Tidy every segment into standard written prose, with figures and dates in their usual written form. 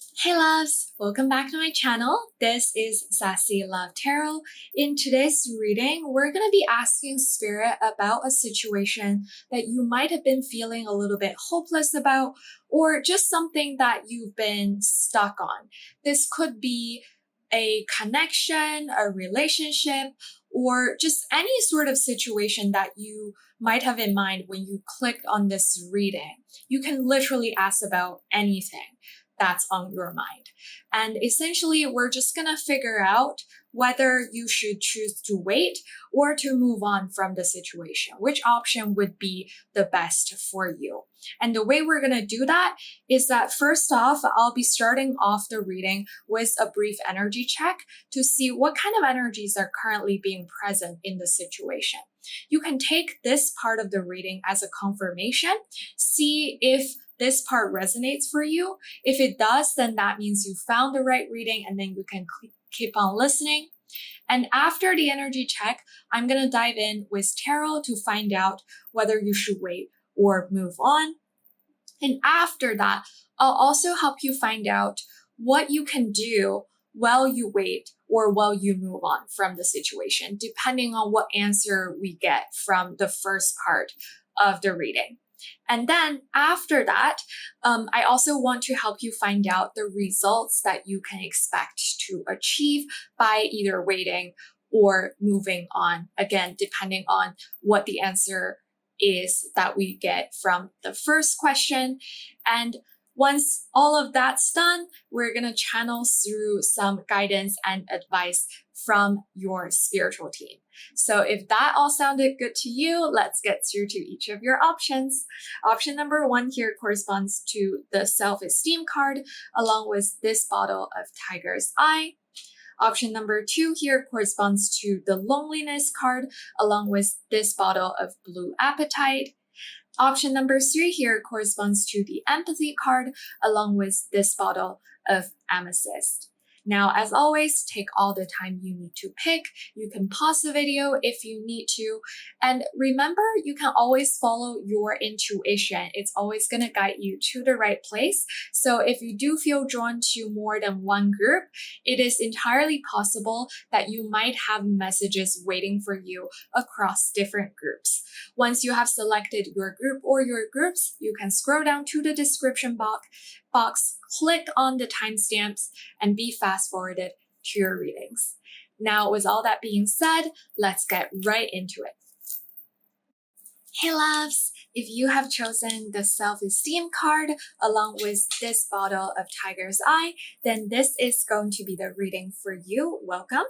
Hey loves, welcome back to my channel. This is Sassy Love Tarot. In today's reading, we're going to be asking Spirit about a situation that you might have been feeling a little bit hopeless about, or just something that you've been stuck on. This could be a connection, a relationship, or just any sort of situation that you might have in mind when you clicked on this reading. You can literally ask about anything that's on your mind. And essentially, we're just gonna figure out whether you should choose to wait or to move on from the situation, which option would be the best for you. And the way we're gonna do that is that first off, I'll be starting off the reading with a brief energy check to see what kind of energies are currently being present in the situation. You can take this part of the reading as a confirmation, see if this part resonates for you. If it does, then that means you found the right reading and then you can keep on listening. And after the energy check, I'm going to dive in with tarot to find out whether you should wait or move on. And after that, I'll also help you find out what you can do while you wait or while you move on from the situation, depending on what answer we get from the first part of the reading. And then after that, I also want to help you find out the results that you can expect to achieve by either waiting or moving on, again, depending on what the answer is that we get from the first question. And once all of that's done, we're going to channel through some guidance and advice from your spiritual team. So if that all sounded good to you, let's get through to each of your options. Option number 1 here corresponds to the self-esteem card, along with this bottle of Tiger's Eye. Option number 2 here corresponds to the loneliness card, along with this bottle of Blue Appetite. Option number 3 here corresponds to the empathy card, along with this bottle of Amethyst. Now, as always, take all the time you need to pick. You can pause the video if you need to. And remember, you can always follow your intuition. It's always going to guide you to the right place. So if you do feel drawn to more than one group, it is entirely possible that you might have messages waiting for you across different groups. Once you have selected your group or your groups, you can scroll down to the description box, click on the timestamps, and be fast forwarded to your readings. Now, with all that being said, let's get right into it. Hey loves, if you have chosen the self-esteem card along with this bottle of Tiger's Eye, then this is going to be the reading for you. Welcome.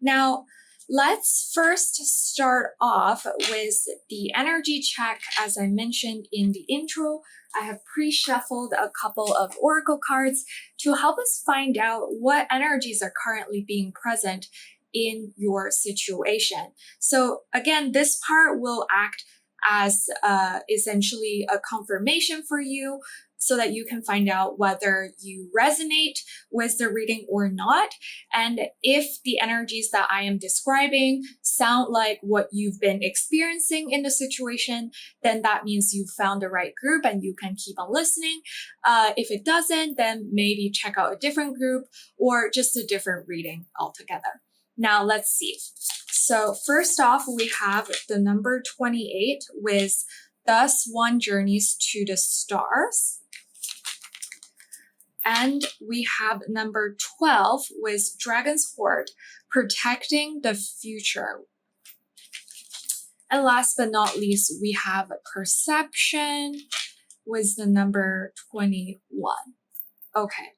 Now, let's first start off with the energy check. As I mentioned in the intro, I have pre-shuffled a couple of oracle cards to help us find out what energies are currently being present in your situation. So again, this part will act as essentially a confirmation for you so that you can find out whether you resonate with the reading or not. And if the energies that I am describing sound like what you've been experiencing in the situation, then that means you've found the right group and you can keep on listening. If it doesn't, then maybe check out a different group or just a different reading altogether. Now let's see. So first off, we have the number 28 with Thus One Journeys to the Stars. And we have number 12 with Dragon's Hoard, Protecting the Future. And last but not least, we have Perception with the number 21. Okay.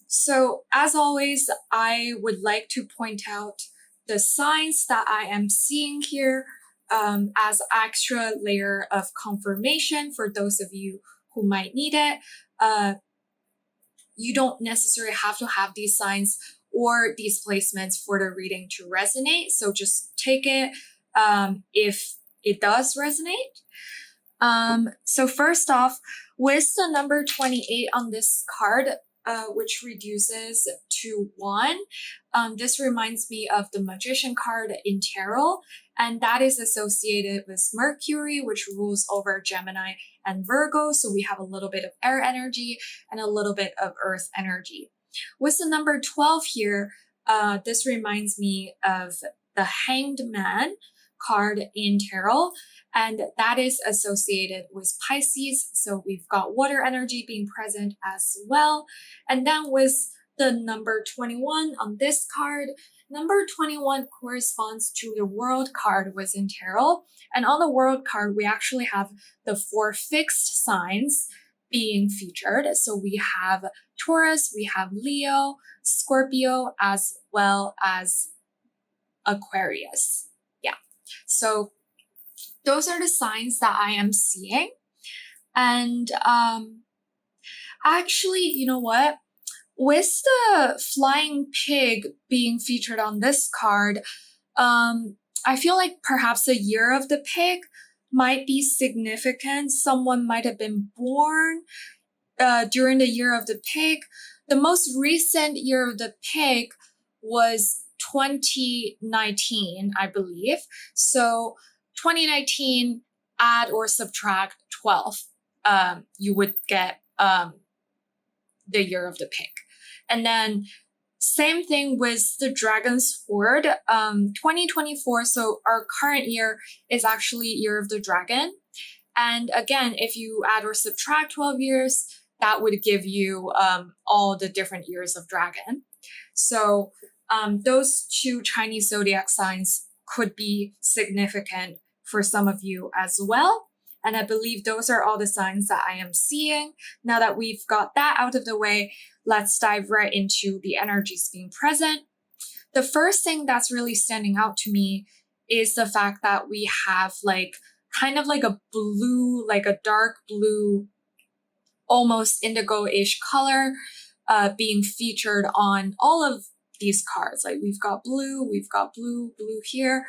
So as always, I would like to point out the signs that I am seeing here as extra layer of confirmation for those of you who might need it. You don't necessarily have to have these signs or these placements for the reading to resonate. So just take it if it does resonate. So first off, with the number 28 on this card, which reduces to 1, this reminds me of the Magician card in tarot, and that is associated with Mercury, which rules over Gemini and Virgo. So we have a little bit of air energy and a little bit of earth energy. With the number 12 here, this reminds me of the Hanged Man card in tarot, and that is associated with Pisces. So we've got water energy being present as well. And then with the number 21 on this card, number 21 corresponds to the World card within tarot. And on the World card, we actually have the 4 fixed signs being featured. So we have Taurus, we have Leo, Scorpio, as well as Aquarius. Yeah. So those are the signs that I am seeing. And actually, you know what? With the flying pig being featured on this card, I feel like perhaps the year of the pig might be significant. Someone might have been born during the year of the pig. The most recent year of the pig was 2019, I believe. So 2019, add or subtract 12, you would get the year of the pig. And then same thing with the Dragon's Horde, 2024. So our current year is actually Year of the Dragon. And again, if you add or subtract 12 years, that would give you all the different years of dragon. So those 2 Chinese zodiac signs could be significant for some of you as well. And I believe those are all the signs that I am seeing. Now that we've got that out of the way, let's dive right into the energies being present. The first thing that's really standing out to me is the fact that we have kind of like a blue, like a dark blue, almost indigo-ish color being featured on all of these cards. Like we've got blue here.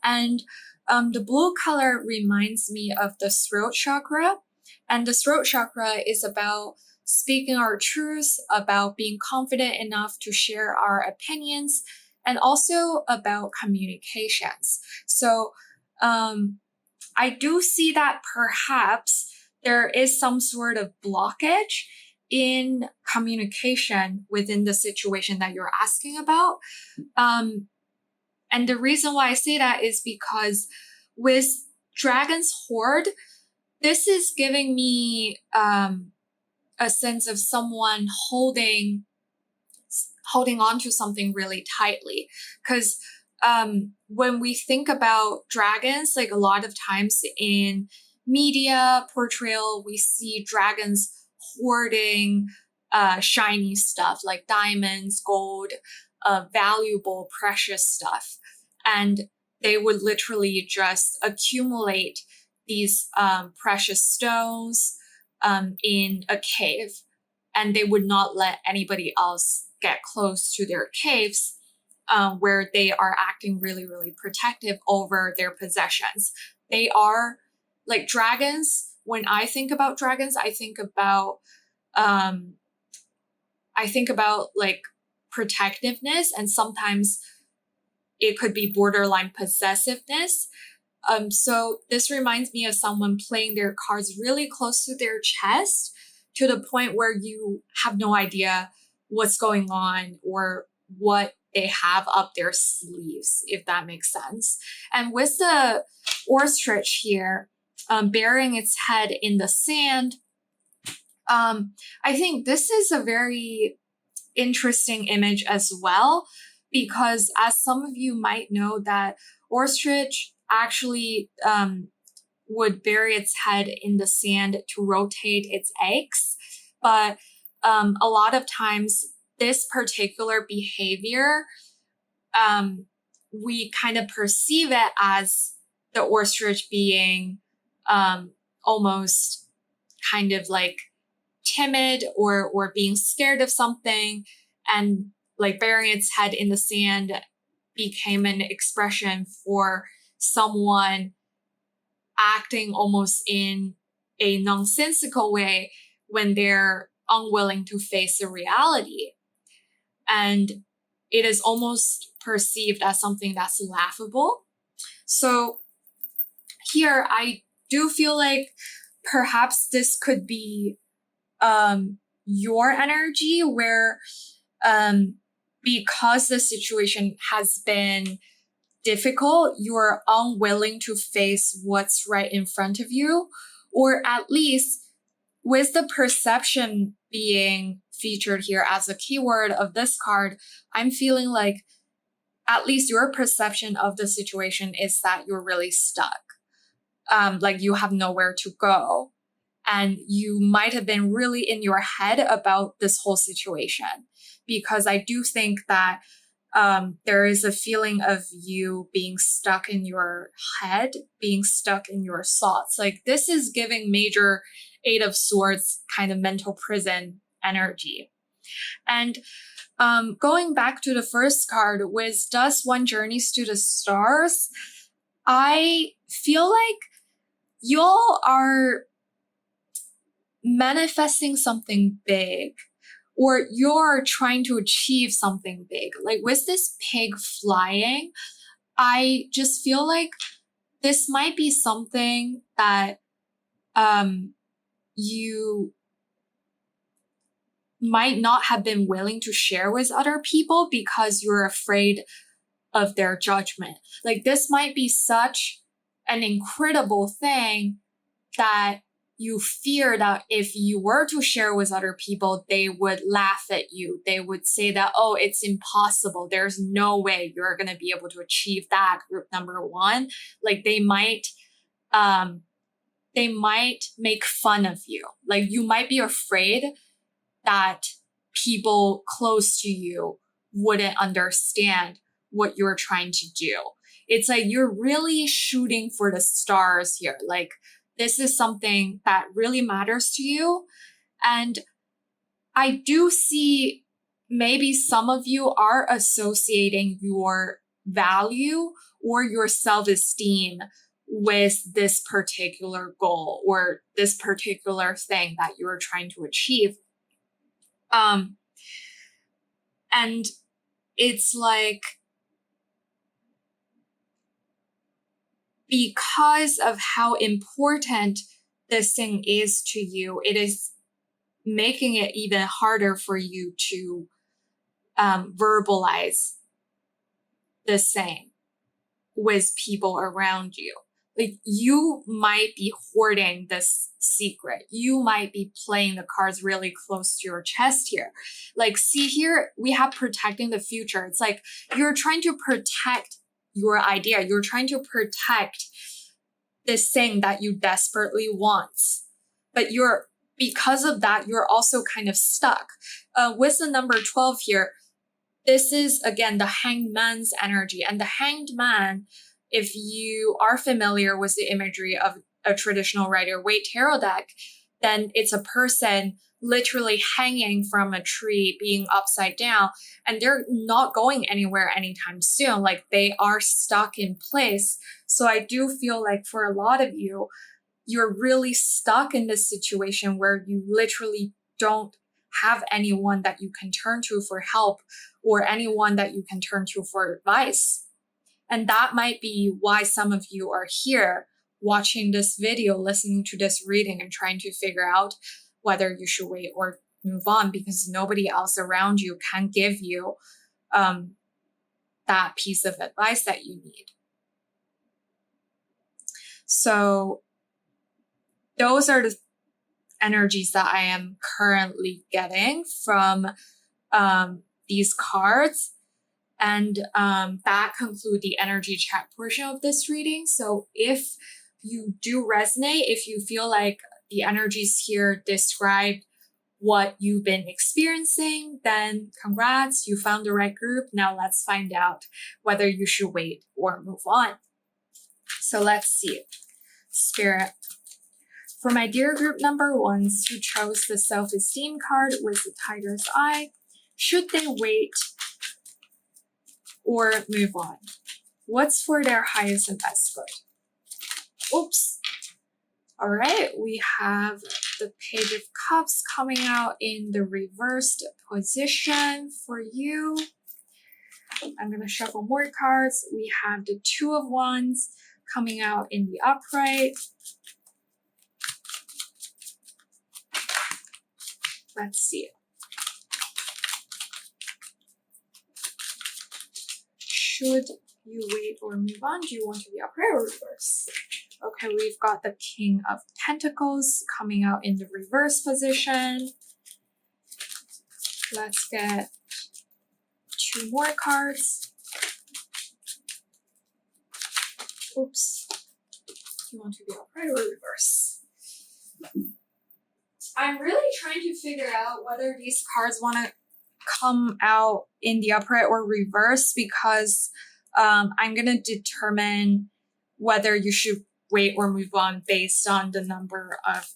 And the blue color reminds me of the throat chakra. And the throat chakra is about speaking our truths, about being confident enough to share our opinions, and also about communications. So I do see that perhaps there is some sort of blockage in communication within the situation that you're asking about. And the reason why I say that is because with Dragon's Horde, this is giving me a sense of someone holding on to something really tightly. Because when we think about dragons, like a lot of times in media portrayal, we see dragons hoarding shiny stuff like diamonds, gold, valuable, precious stuff. And they would literally just accumulate these precious stones in a cave, and they would not let anybody else get close to their caves, where they are acting really, really protective over their possessions. They are like dragons. When I think about dragons, I think about like protectiveness, and sometimes it could be borderline possessiveness. So this reminds me of someone playing their cards really close to their chest, to the point where you have no idea what's going on or what they have up their sleeves, if that makes sense. And with the ostrich here, burying its head in the sand, I think this is a very interesting image as well, because as some of you might know, that ostrich actually would bury its head in the sand to rotate its eggs. But a lot of times this particular behavior, we kind of perceive it as the ostrich being almost kind of like timid or being scared of something, and like burying its head in the sand became an expression for someone acting almost in a nonsensical way when they're unwilling to face the reality. And it is almost perceived as something that's laughable. So here I do feel like perhaps this could be your energy where because the situation has been difficult, you're unwilling to face what's right in front of you, or at least with the perception being featured here as a keyword of this card, I'm feeling like at least your perception of the situation is that you're really stuck. Like you have nowhere to go. And you might have been really in your head about this whole situation. Because I do think that there is a feeling of you being stuck in your head, being stuck in your thoughts. Like this is giving major Eight of Swords kind of mental prison energy. And going back to the first card with Does One Journeys to the Stars, I feel like y'all are manifesting something big, or you're trying to achieve something big. Like with this pig flying, I just feel like this might be something that you might not have been willing to share with other people because you're afraid of their judgment. Like this might be such an incredible thing that you fear that if you were to share with other people, they would laugh at you. They would say that, oh, it's impossible. There's no way you're going to be able to achieve that, group number one. Like they might make fun of you. Like you might be afraid that people close to you wouldn't understand what you're trying to do. It's like you're really shooting for the stars here. Like this is something that really matters to you. And I do see maybe some of you are associating your value or your self-esteem with this particular goal or this particular thing that you're trying to achieve. And it's like, because of how important this thing is to you, it is making it even harder for you to verbalize the same with people around you. Like you might be hoarding this secret. You might be playing the cards really close to your chest here. Like, see here, we have protecting the future. It's like you're trying to protect your idea. You're trying to protect this thing that you desperately want. But because of that, you're also kind of stuck. With the number 12 here, this is, again, the Hanged Man's energy. And the Hanged Man, if you are familiar with the imagery of a traditional Rider-Waite tarot deck, then it's a person literally hanging from a tree, being upside down, and they're not going anywhere anytime soon. Like they are stuck in place. So I do feel like for a lot of you, you're really stuck in this situation where you literally don't have anyone that you can turn to for help or anyone that you can turn to for advice. And that might be why some of you are here watching this video, listening to this reading and trying to figure out whether you should wait or move on, because nobody else around you can give you that piece of advice that you need. So those are the energies that I am currently getting from these cards. And that concludes the energy check portion of this reading. So if you do resonate, if you feel like the energies here describe what you've been experiencing, then congrats, you found the right group. Now let's find out whether you should wait or move on. So let's see. Spirit. For my dear group number ones who chose the self-esteem card with the tiger's eye, should they wait or move on? What's for their highest and best good? Oops. All right, we have the Page of Cups coming out in the reversed position for you. I'm going to shuffle more cards. We have the Two of Wands coming out in the upright. Let's see. Should you wait or move on? Do you want to be upright or reverse? Okay, we've got the King of Pentacles coming out in the reverse position. Let's get 2 more cards. Oops. You want to be upright or reverse? I'm really trying to figure out whether these cards want to come out in the upright or reverse, because I'm going to determine whether you should wait or move on based on the number of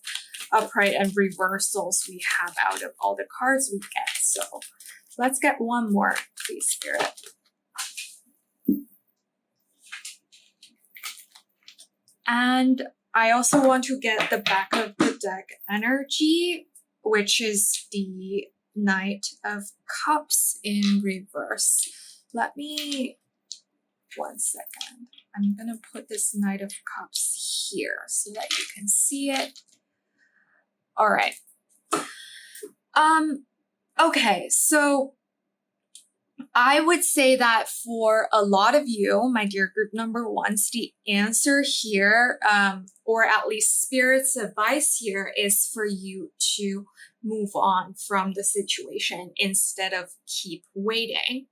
upright and reversals we have out of all the cards we get. So let's get one more, please, Spirit. And I also want to get the back of the deck energy, which is the Knight of Cups in reverse. Let me, 1 second. I'm going to put this Knight of Cups here so that you can see it. All right. Okay, so I would say that for a lot of you, my dear group number ones, the answer here, or at least Spirit's advice here, is for you to move on from the situation instead of keep waiting.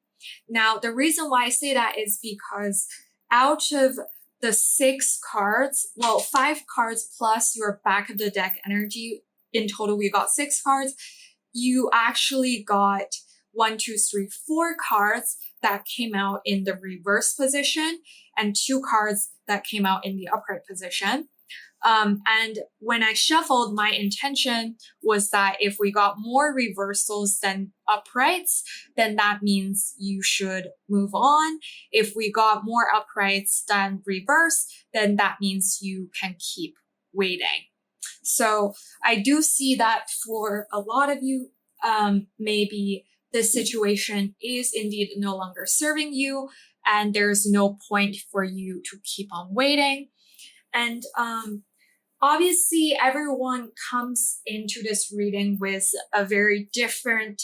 Now, the reason why I say that is because out of the 6 cards, well, 5 cards plus your back of the deck energy, in total we got 6 cards, you actually got 1, 2, 3, 4 cards that came out in the reverse position and 2 cards that came out in the upright position. And when I shuffled, my intention was that if we got more reversals than uprights, then that means you should move on. If we got more uprights than reverse, then that means you can keep waiting. So I do see that for a lot of you, maybe this situation is indeed no longer serving you and there's no point for you to keep on waiting. And obviously, everyone comes into this reading with a very different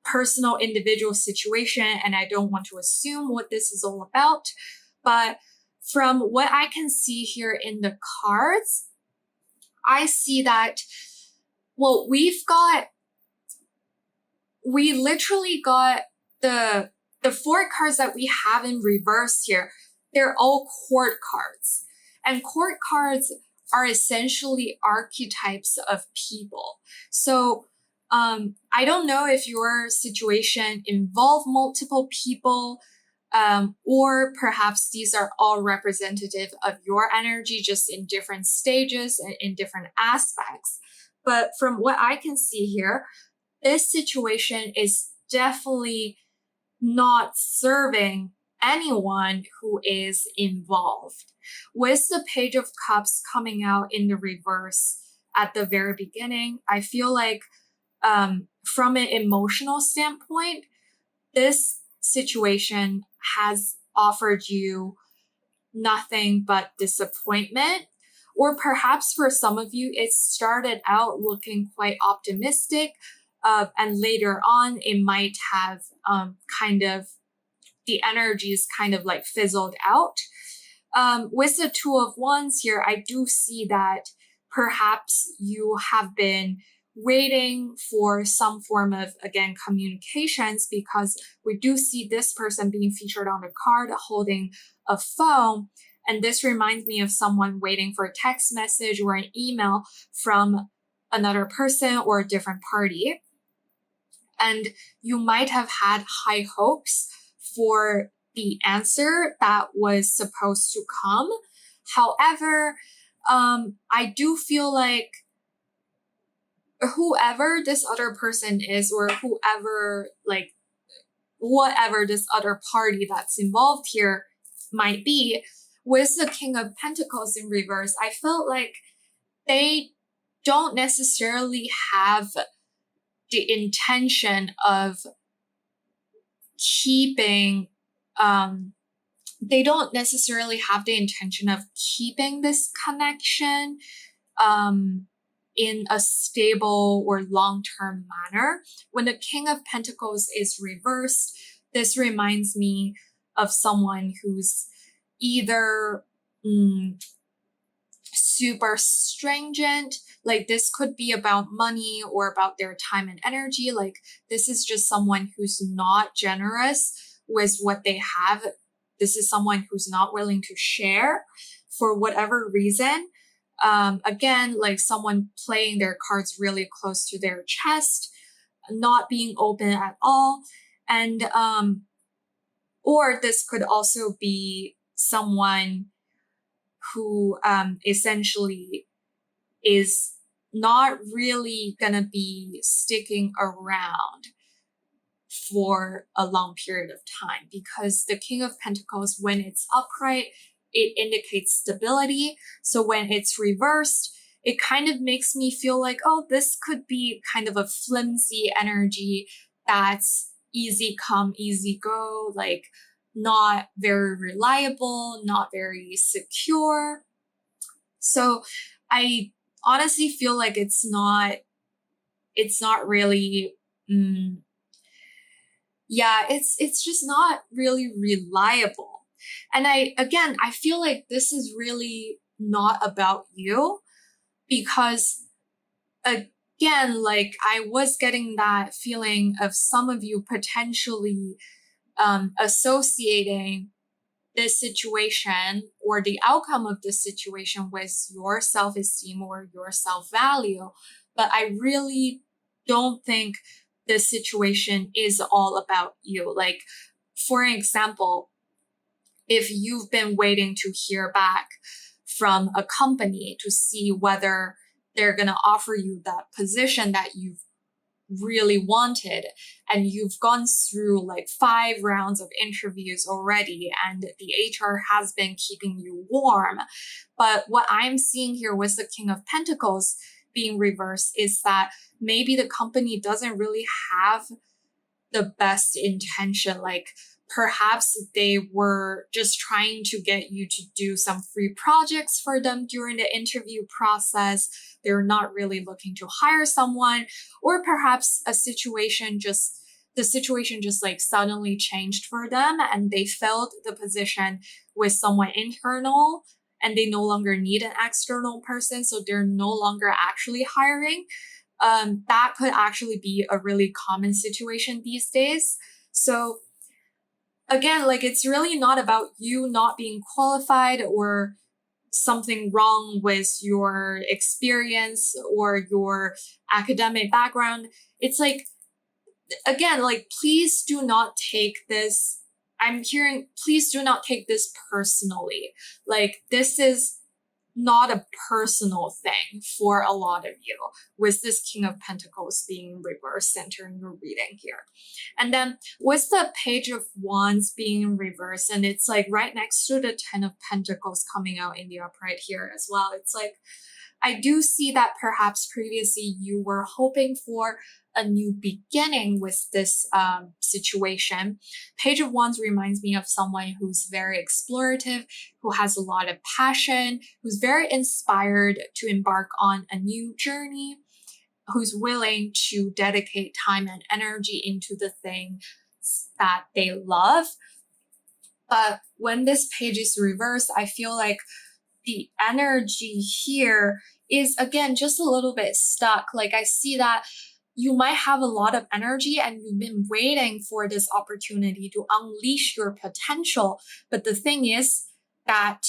personal individual situation, and I don't want to assume what this is all about. But from what I can see here in the cards, I see that, well, we literally got the 4 cards that we have in reverse here. They're all court cards. And court cards are essentially archetypes of people. So I don't know if your situation involved multiple people, or perhaps these are all representative of your energy, just in different stages and in different aspects. But from what I can see here, this situation is definitely not serving anyone who is involved. With the Page of Cups coming out in the reverse at the very beginning, I feel like from an emotional standpoint, this situation has offered you nothing but disappointment. Or perhaps for some of you, it started out looking quite optimistic, and later on, it might have kind of, the energies kind of like fizzled out. With the Two of Wands here, I do see that perhaps you have been waiting for some form of, again, communications, because we do see this person being featured on the card holding a phone. And this reminds me of someone waiting for a text message or an email from another person or a different party. And you might have had high hopes for the answer that was supposed to come. However, I do feel like whoever this other person is, or whoever, like, whatever this other party that's involved here might be, with the King of Pentacles in reverse, I felt like they don't necessarily have the intention of keeping, they don't necessarily have the intention of keeping this connection. in a stable or long-term manner. When the King of Pentacles is reversed, this reminds me of someone who's either super stringent, like this could be about money or about their time and energy. Like this is just someone who's not generous with what they have. This is someone who's not willing to share for whatever reason. Again, like someone playing their cards really close to their chest, not being open at all. And or this could also be someone who essentially is not really gonna be sticking around for a long period of time, because the King of Pentacles, when it's upright, it indicates stability. So when it's reversed, it kind of makes me feel like, oh, this could be kind of a flimsy energy that's easy come, easy go, like not very reliable, not very secure. So I honestly feel like it's not really it's just not really reliable. And I feel like this is really not about you, because again, like I was getting that feeling of some of you potentially associating this situation or the outcome of this situation with your self-esteem or your self-value. But I really don't think this situation is all about you. Like, for example, if you've been waiting to hear back from a company to see whether they're going to offer you that position that you've really wanted, and you've gone through like 5 rounds of interviews already, and the HR has been keeping you warm. But what I'm seeing here with the King of Pentacles being reversed is that maybe the company doesn't really have the best intention. Like perhaps they were just trying to get you to do some free projects for them during the interview process. They're not really looking to hire someone, or perhaps the situation just like suddenly changed for them and they filled the position with someone internal and they no longer need an external person, so they're no longer actually hiring. That could actually be a really common situation these days. So again, like it's really not about you not being qualified or something wrong with your experience or your academic background. It's like, again, like please do not take this. I'm hearing, please do not take this personally. Like this is not a personal thing for a lot of you, with this King of Pentacles being reversed entering your reading here. And then with the Page of Wands being reversed, and it's like right next to the Ten of Pentacles coming out in the upright here as well. It's like, I do see that perhaps previously you were hoping for a new beginning with this situation. Page of Wands reminds me of someone who's very explorative, who has a lot of passion, who's very inspired to embark on a new journey, who's willing to dedicate time and energy into the thing that they love. But when this page is reversed, I feel like the energy here is again just a little bit stuck. Like I see that you might have a lot of energy and you've been waiting for this opportunity to unleash your potential. But the thing is that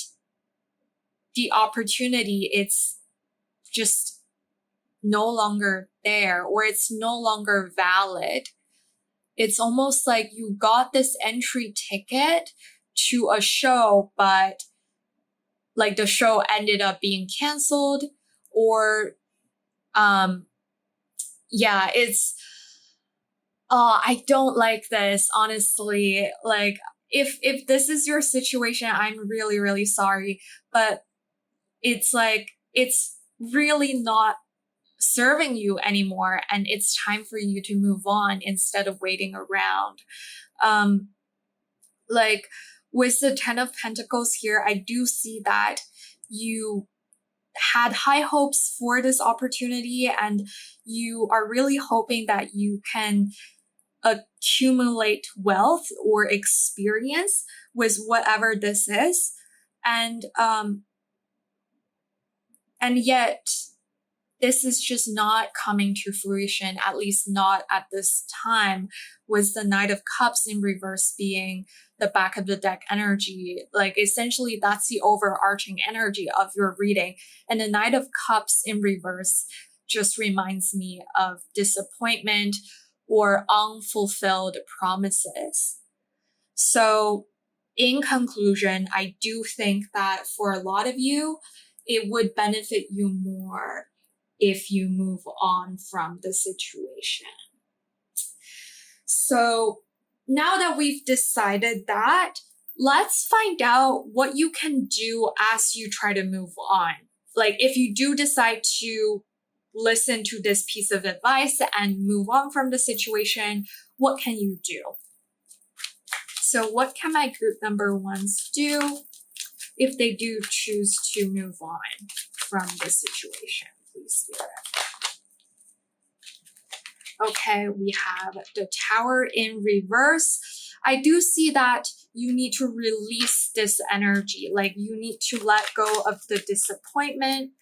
the opportunity, it's just no longer there, or it's no longer valid. It's almost like you got this entry ticket to a show, but like the show ended up being canceled, or it's I don't like this, honestly. Like if this is your situation, I'm really, really sorry, but it's like it's really not serving you anymore, and it's time for you to move on instead of waiting around. Like with the Ten of Pentacles here, I do see that you had high hopes for this opportunity and you are really hoping that you can accumulate wealth or experience with whatever this is. And yet this is just not coming to fruition, at least not at this time, with the Knight of Cups in reverse being the back of the deck energy. Like essentially that's the overarching energy of your reading. And the Knight of Cups in reverse just reminds me of disappointment or unfulfilled promises. So in conclusion, I do think that for a lot of you, it would benefit you more if you move on from the situation. So now that we've decided that, let's find out what you can do as you try to move on. Like if you do decide to listen to this piece of advice and move on from the situation, what can you do? So what can my group number ones do if they do choose to move on from the situation? Please, Spirit. Okay, we have the Tower in reverse. I do see that you need to release this energy. Like you need to let go of the disappointment.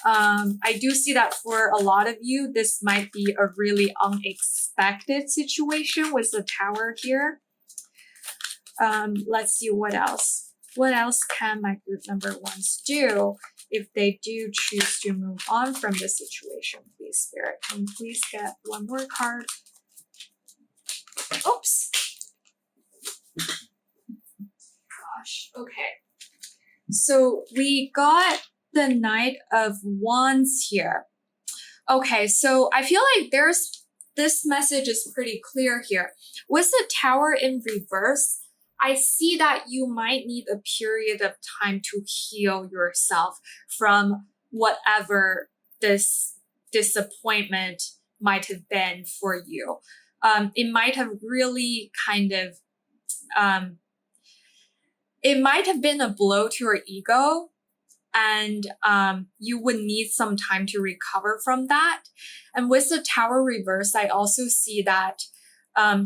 I do see that for a lot of you, this might be a really unexpected situation with the Tower here. Let's see what else. What else can my group number ones do if they do choose to move on from the situation? Please, Spirit, can you please get one more card? Oops. Gosh, okay. So we got the Knight of Wands here. Okay, so I feel like this message is pretty clear here. With the Tower in reverse, I see that you might need a period of time to heal yourself from whatever this disappointment might have been for you. It might have really it might have been a blow to your ego, and you would need some time to recover from that. And with the Tower reverse, I also see that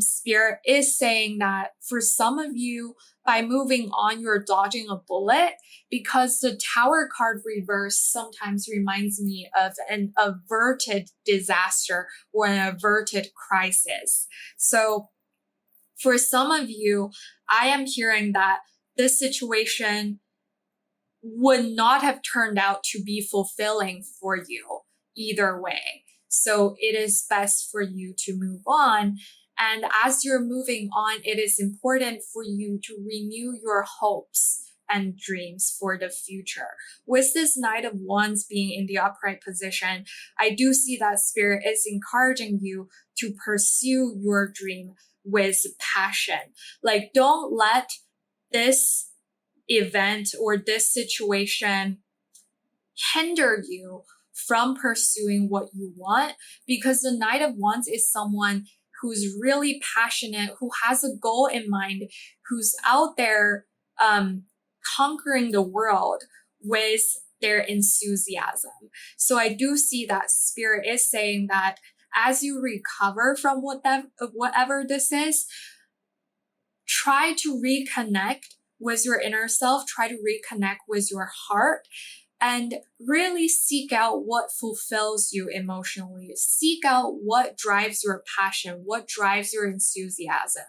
Spirit is saying that for some of you, by moving on, you're dodging a bullet, because the Tower card reverse sometimes reminds me of an averted disaster or an averted crisis. So for some of you, I am hearing that this situation would not have turned out to be fulfilling for you either way. So it is best for you to move on. And as you're moving on, it is important for you to renew your hopes and dreams for the future. With this Knight of Wands being in the upright position, I do see that Spirit is encouraging you to pursue your dream with passion. Like, don't let this event or this situation hinder you from pursuing what you want, because the Knight of Wands is someone who's really passionate, who has a goal in mind, who's out there conquering the world with their enthusiasm. So I do see that Spirit is saying that as you recover from whatever this is, try to reconnect with your inner self, try to reconnect with your heart, and really seek out what fulfills you emotionally. Seek out what drives your passion, what drives your enthusiasm.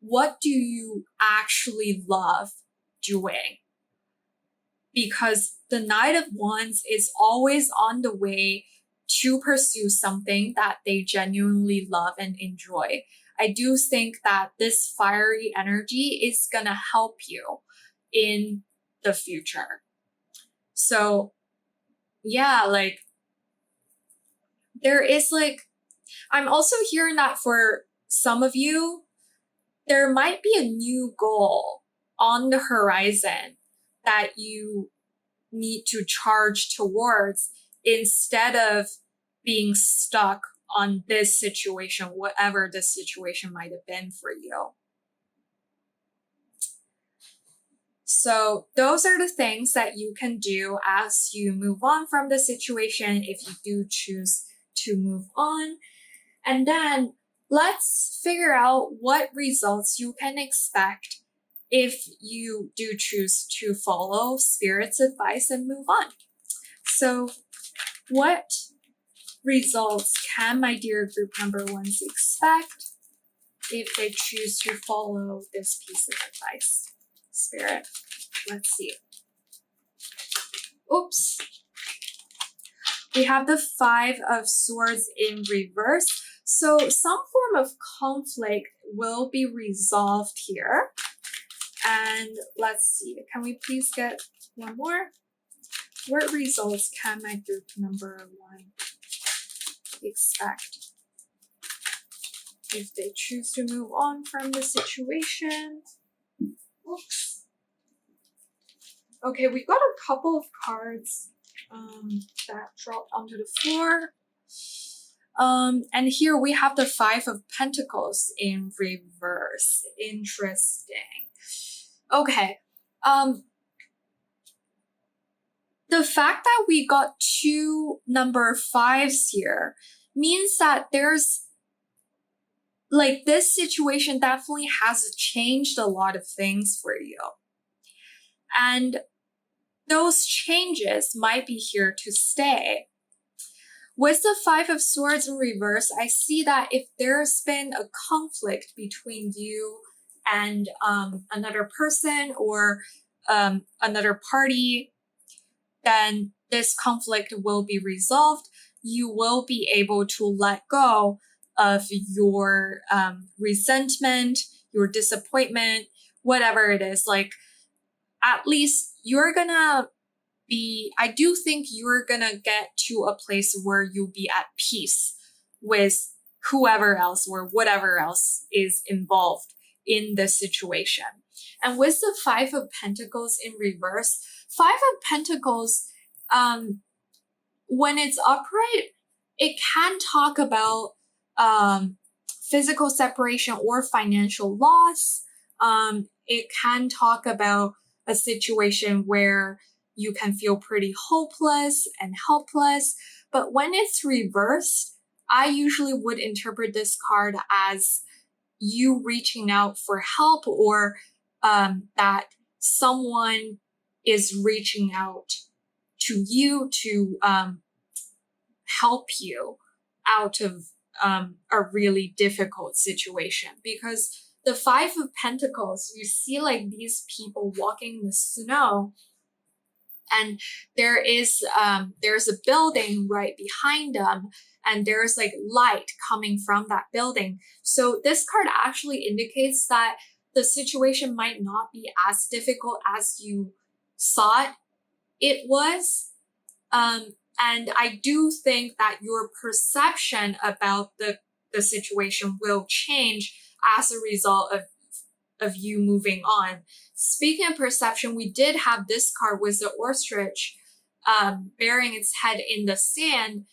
What do you actually love doing? Because the Knight of Wands is always on the way to pursue something that they genuinely love and enjoy. I do think that this fiery energy is gonna help you in the future. So yeah, like there is I'm also hearing that for some of you, there might be a new goal on the horizon that you need to charge towards instead of being stuck on this situation, whatever this situation might have been for you. So those are the things that you can do as you move on from the situation if you do choose to move on. And then let's figure out what results you can expect if you do choose to follow Spirit's advice and move on. So what results can my dear group number ones expect if they choose to follow this piece of advice? Spirit, let's see. Oops. We have the 5 of Swords in reverse. So some form of conflict will be resolved here. And let's see, can we please get one more? What results can my group number 1 expect if they choose to move on from the situation? Oops. Okay, we got a couple of cards that dropped onto the floor. And here we have the 5 of Pentacles in reverse. Interesting. Okay. The fact that we got 2 number 5s here means that there's like this situation definitely has changed a lot of things for you. And those changes might be here to stay. With the 5 of Swords in reverse, I see that if there's been a conflict between you and another person or another party, then this conflict will be resolved. You will be able to let go of your resentment, your disappointment, whatever it is. Like, at least you're gonna be, I do think you're gonna get to a place where you'll be at peace with whoever else or whatever else is involved in the situation. And with the 5 of Pentacles in reverse, 5 of Pentacles, when it's upright, it can talk about physical separation or financial loss. It can talk about a situation where you can feel pretty hopeless and helpless. But when it's reversed, I usually would interpret this card as you reaching out for help, or that someone is reaching out to you to help you out of a really difficult situation. Because the 5 of Pentacles, you see like these people walking in the snow, and there's a building right behind them, and there's like light coming from that building. So this card actually indicates that the situation might not be as difficult as you thought it was. And I do think that your perception about the situation will change as a result of you moving on. Speaking of perception, we did have this card with the ostrich burying its head in the sand.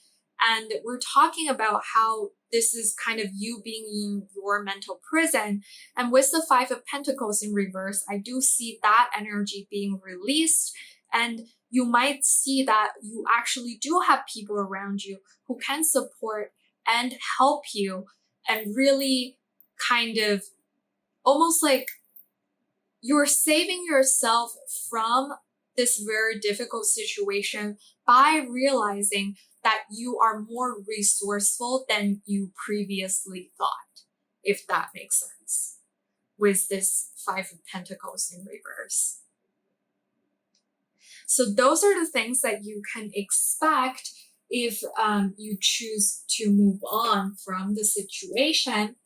And we're talking about how this is kind of you being in your mental prison. And with the 5 of Pentacles in reverse, I do see that energy being released. And you might see that you actually do have people around you who can support and help you, and really kind of almost like you're saving yourself from this very difficult situation by realizing that you are more resourceful than you previously thought, if that makes sense, with this 5 of Pentacles in reverse. So those are the things that you can expect if you choose to move on from the situation.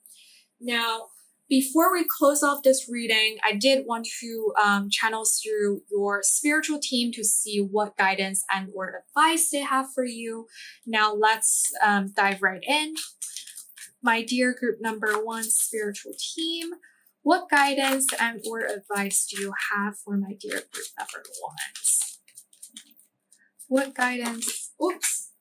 Now, before we close off this reading, I did want to channel through your spiritual team to see what guidance and or advice they have for you. Now let's dive right in. My dear group number 1 spiritual team, what guidance and or advice do you have for my dear group number 1s? What guidance? Oops.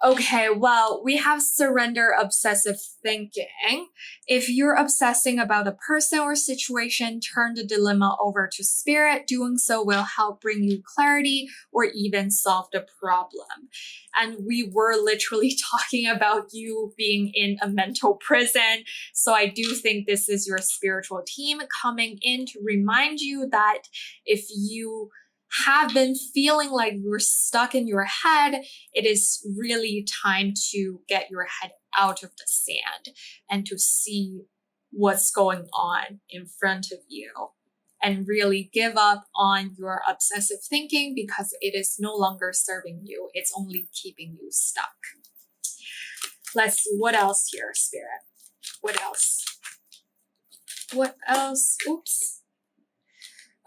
Okay, well, we have surrender obsessive thinking. If you're obsessing about a person or situation, turn the dilemma over to spirit. Doing so will help bring you clarity or even solve the problem. And we were literally talking about you being in a mental prison. So I do think this is your spiritual team coming in to remind you that if you have been feeling like you're stuck in your head, it is really time to get your head out of the sand and to see what's going on in front of you and really give up on your obsessive thinking because it is no longer serving you. It's only keeping you stuck. Let's see what else here, Spirit. What else? What else? Oops.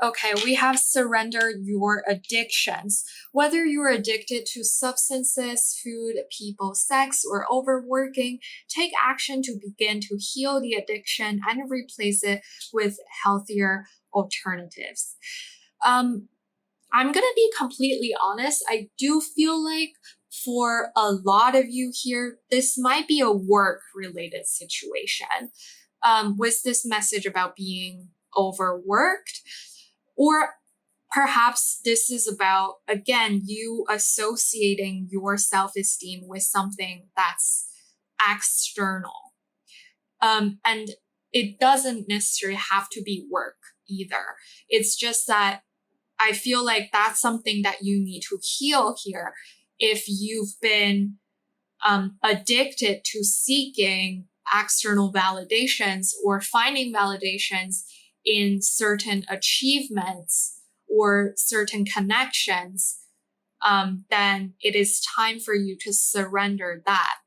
Okay, we have surrender your addictions. Whether you're addicted to substances, food, people, sex, or overworking, take action to begin to heal the addiction and replace it with healthier alternatives. I'm gonna be completely honest. I do feel like for a lot of you here, this might be a work-related situation. With this message about being overworked. Or perhaps this is about, again, you associating your self esteem with something that's external. And it doesn't necessarily have to be work either. It's just that I feel like that's something that you need to heal here. If you've been addicted to seeking external validations or finding validations in certain achievements or certain connections, then it is time for you to surrender that.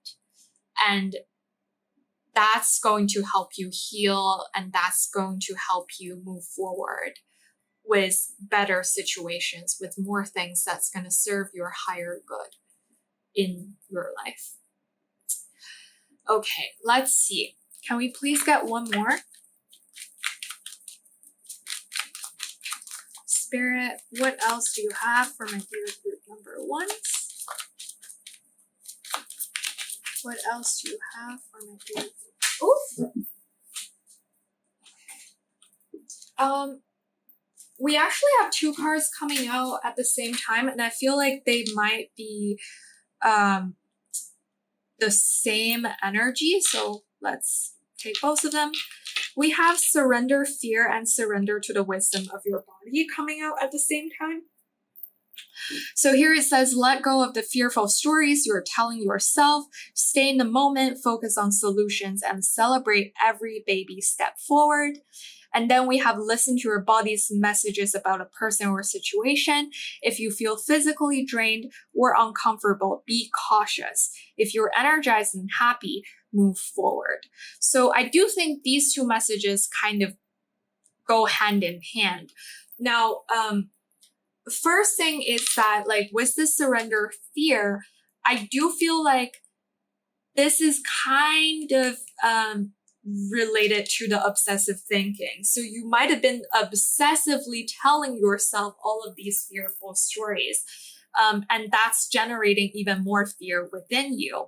And that's going to help you heal, and that's going to help you move forward with better situations, with more things that's going to serve your higher good in your life. Okay, let's see. Can we please get one more? Spirit, what else do you have for my dear group number ones? What else do you have for my dear group? Oof. We actually have two cards coming out at the same time, and I feel like they might be the same energy. So let's take both of them. We have surrender fear and surrender to the wisdom of your body coming out at the same time. So here it says, let go of the fearful stories you're telling yourself, stay in the moment, focus on solutions, and celebrate every baby step forward. And then we have listen to your body's messages about a person or situation. If you feel physically drained or uncomfortable, be cautious. If you're energized and happy, move forward. So I do think these two messages kind of go hand in hand. Now, first thing is that, like, with the surrender fear, I do feel like this is kind of related to the obsessive thinking. So you might have been obsessively telling yourself all of these fearful stories, and that's generating even more fear within you.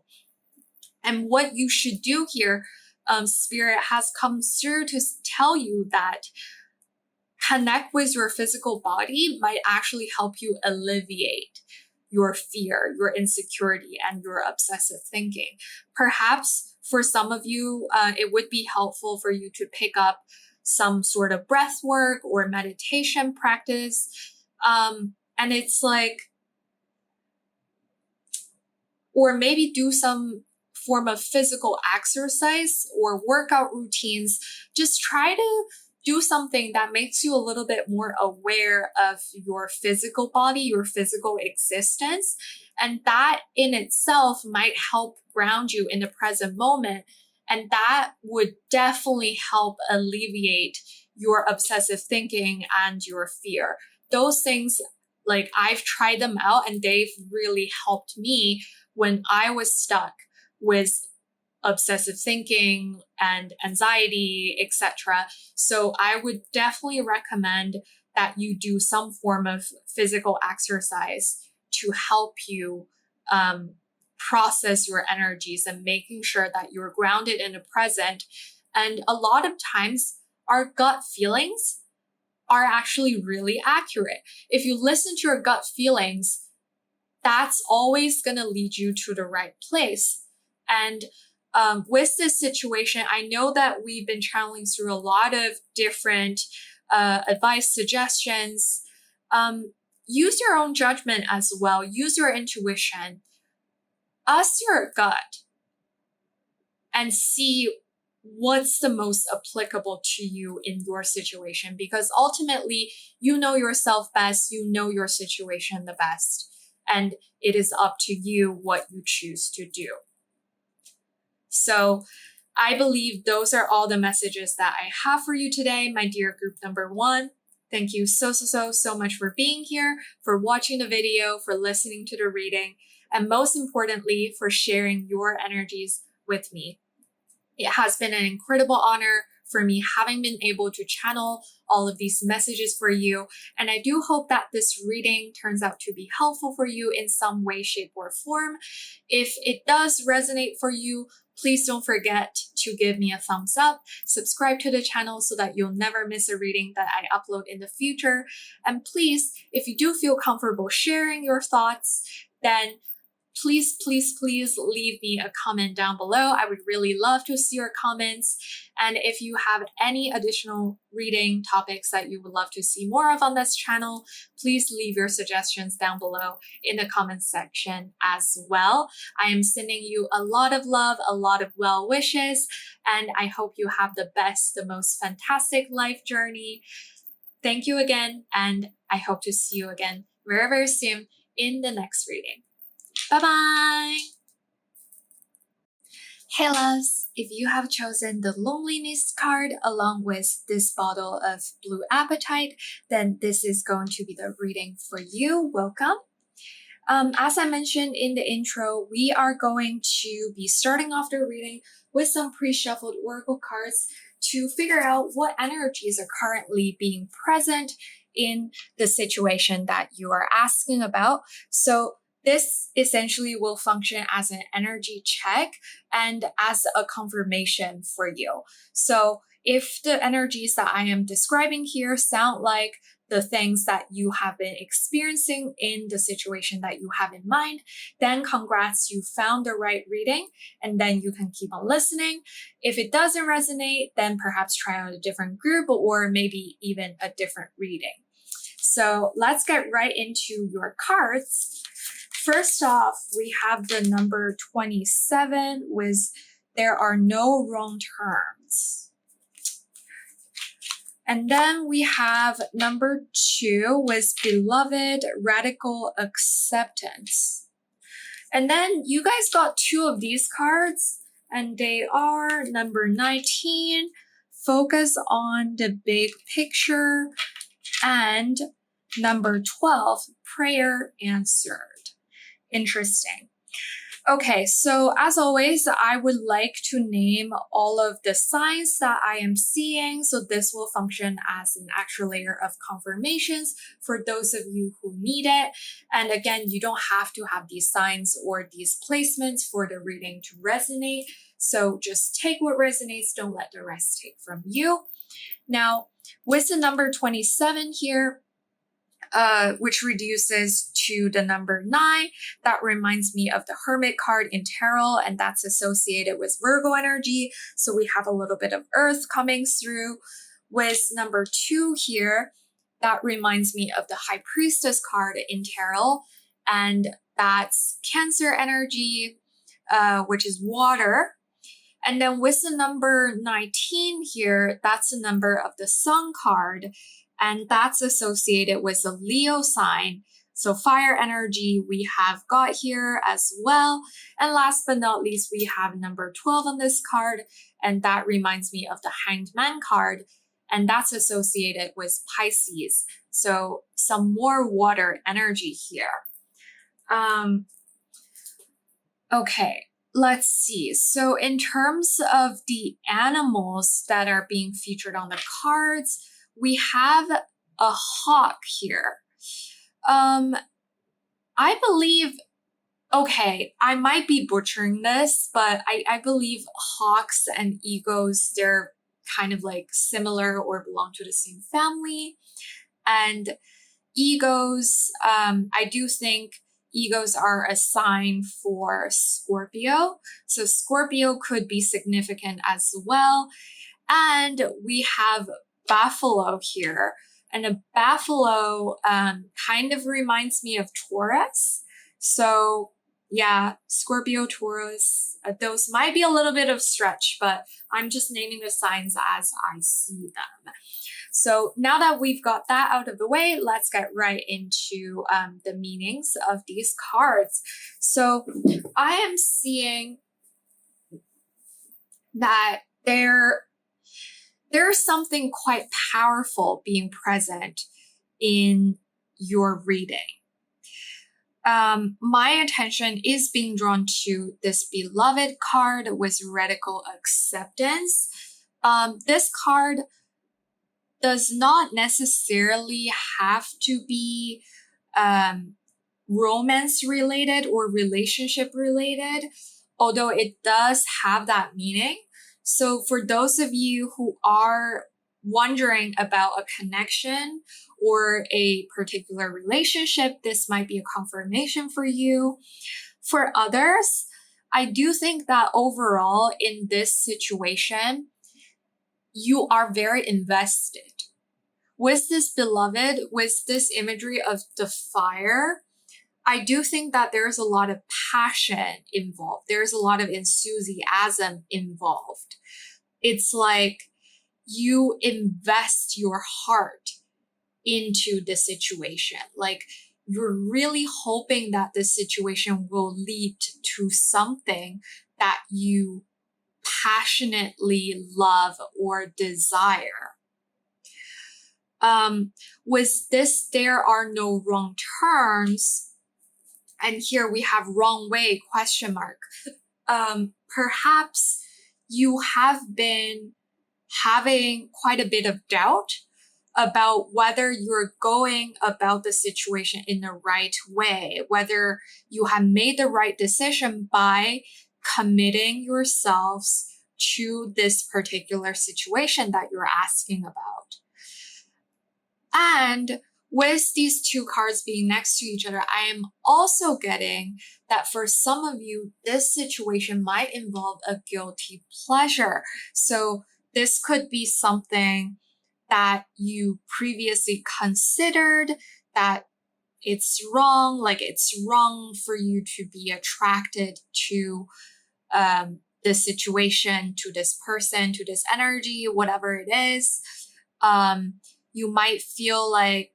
And what you should do here, Spirit has come through to tell you that connect with your physical body might actually help you alleviate your fear, your insecurity, and your obsessive thinking. Perhaps for some of you, it would be helpful for you to pick up some sort of breath work or meditation practice. And it's like, or maybe do some form of physical exercise or workout routines. Just try to do something that makes you a little bit more aware of your physical body, your physical existence. And that in itself might help ground you in the present moment. And that would definitely help alleviate your obsessive thinking and your fear. Those things, like, I've tried them out and they've really helped me when I was stuck with obsessive thinking and anxiety, etc. So I would definitely recommend that you do some form of physical exercise to help you process your energies and making sure that you're grounded in the present. And a lot of times, our gut feelings are actually really accurate. If you listen to your gut feelings, that's always going to lead you to the right place. And with this situation, I know that we've been channeling through a lot of different advice, suggestions. Use your own judgment as well. Use your intuition. Ask your gut and see what's the most applicable to you in your situation, because ultimately you know yourself best, you know your situation the best, and it is up to you what you choose to do. So I believe those are all the messages that I have for you today, my dear group number 1. Thank you so much for being here, for watching the video, for listening to the reading, and most importantly, for sharing your energies with me. It has been an incredible honor for me having been able to channel all of these messages for you. And I do hope that this reading turns out to be helpful for you in some way, shape, or form. If it does resonate for you, please don't forget to give me a thumbs up, subscribe to the channel so that you'll never miss a reading that I upload in the future. And please, if you do feel comfortable sharing your thoughts, then please leave me a comment down below. I would really love to see your comments. And if you have any additional reading topics that you would love to see more of on this channel, please leave your suggestions down below in the comments section as well. I am sending you a lot of love, a lot of well wishes, and I hope you have the best, the most fantastic life journey. Thank you again, and I hope to see you again very soon in the next reading. Bye-bye! Hey loves, if you have chosen the loneliness card along with this bottle of blue apatite, then this is going to be the reading for you. Welcome. As I mentioned in the intro, we are going to be starting off the reading with some pre-shuffled oracle cards to figure out what energies are currently being present in the situation that you are asking about. So this essentially will function as an energy check and as a confirmation for you. So if the energies that I am describing here sound like the things that you have been experiencing in the situation that you have in mind, then congrats, you found the right reading, and then you can keep on listening. If it doesn't resonate, then perhaps try out a different group or maybe even a different reading. So let's get right into your cards. First off, we have the number 27 with there are no wrong turns. And then we have number 2 with beloved radical acceptance. And then you guys got 2 of these cards, and they are number 19, focus on the big picture, and number 12, prayer answered. Interesting. Okay, so as always, I would like to name all of the signs that I am seeing. So this will function as an extra layer of confirmations for those of you who need it. And again, you don't have to have these signs or these placements for the reading to resonate. So just take what resonates, don't let the rest take from you. Now, with the number 27 here, which reduces to the number 9. That reminds me of the Hermit card in Tarot, and that's associated with Virgo energy. So we have a little bit of Earth coming through. With number 2 here, that reminds me of the High Priestess card in Tarot, and that's Cancer energy, which is water. And then with the number 19 here, that's the number of the Sun card, and that's associated with the Leo sign. So fire energy we have got here as well. And last but not least, we have number 12 on this card, and that reminds me of the Hanged Man card, and that's associated with Pisces. So some more water energy here. Okay. Let's see. So in terms of the animals that are being featured on the cards, we have a hawk here. I believe Okay, I might be butchering this, but I believe hawks and eagles, they're kind of like similar or belong to the same family. And egos, I do think egos are a sign for Scorpio. So Scorpio could be significant as well. And we have buffalo here. And a buffalo kind of reminds me of Taurus. So yeah, Scorpio, Taurus, those might be a little bit of stretch, but I'm just naming the signs as I see them. So now that we've got that out of the way, let's get right into the meanings of these cards. So I am seeing that there's something quite powerful being present in your reading. My attention is being drawn to this beloved card with radical acceptance. This card does not necessarily have to be romance related or relationship related, although it does have that meaning. So for those of you who are wondering about a connection or a particular relationship, this might be a confirmation for you. For others, I do think that overall in this situation, you are very invested. With this beloved, with this imagery of the fire, I do think that there's a lot of passion involved. There's a lot of enthusiasm involved. It's like you invest your heart into the situation. Like you're really hoping that this situation will lead to something that you passionately love or desire. With this, there are no wrong turns. And here we have wrong way, question mark. Perhaps you have been having quite a bit of doubt about whether you're going about the situation in the right way, whether you have made the right decision by committing yourselves to this particular situation that you're asking about. And with these two cards being next to each other, I am also getting that for some of you, this situation might involve a guilty pleasure. So this could be something that you previously considered that it's wrong, like it's wrong for you to be attracted to this situation, to this person, to this energy, whatever it is. You might feel like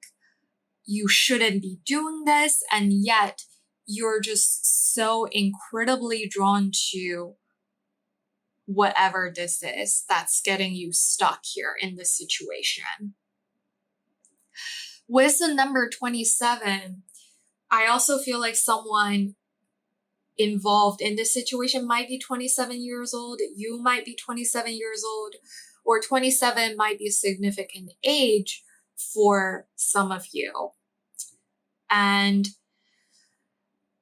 you shouldn't be doing this, and yet you're just so incredibly drawn to whatever this is that's getting you stuck here in this situation. With the number 27, I also feel like someone involved in this situation might be 27 years old. You might be 27 years old, or 27 might be a significant age for some of you. And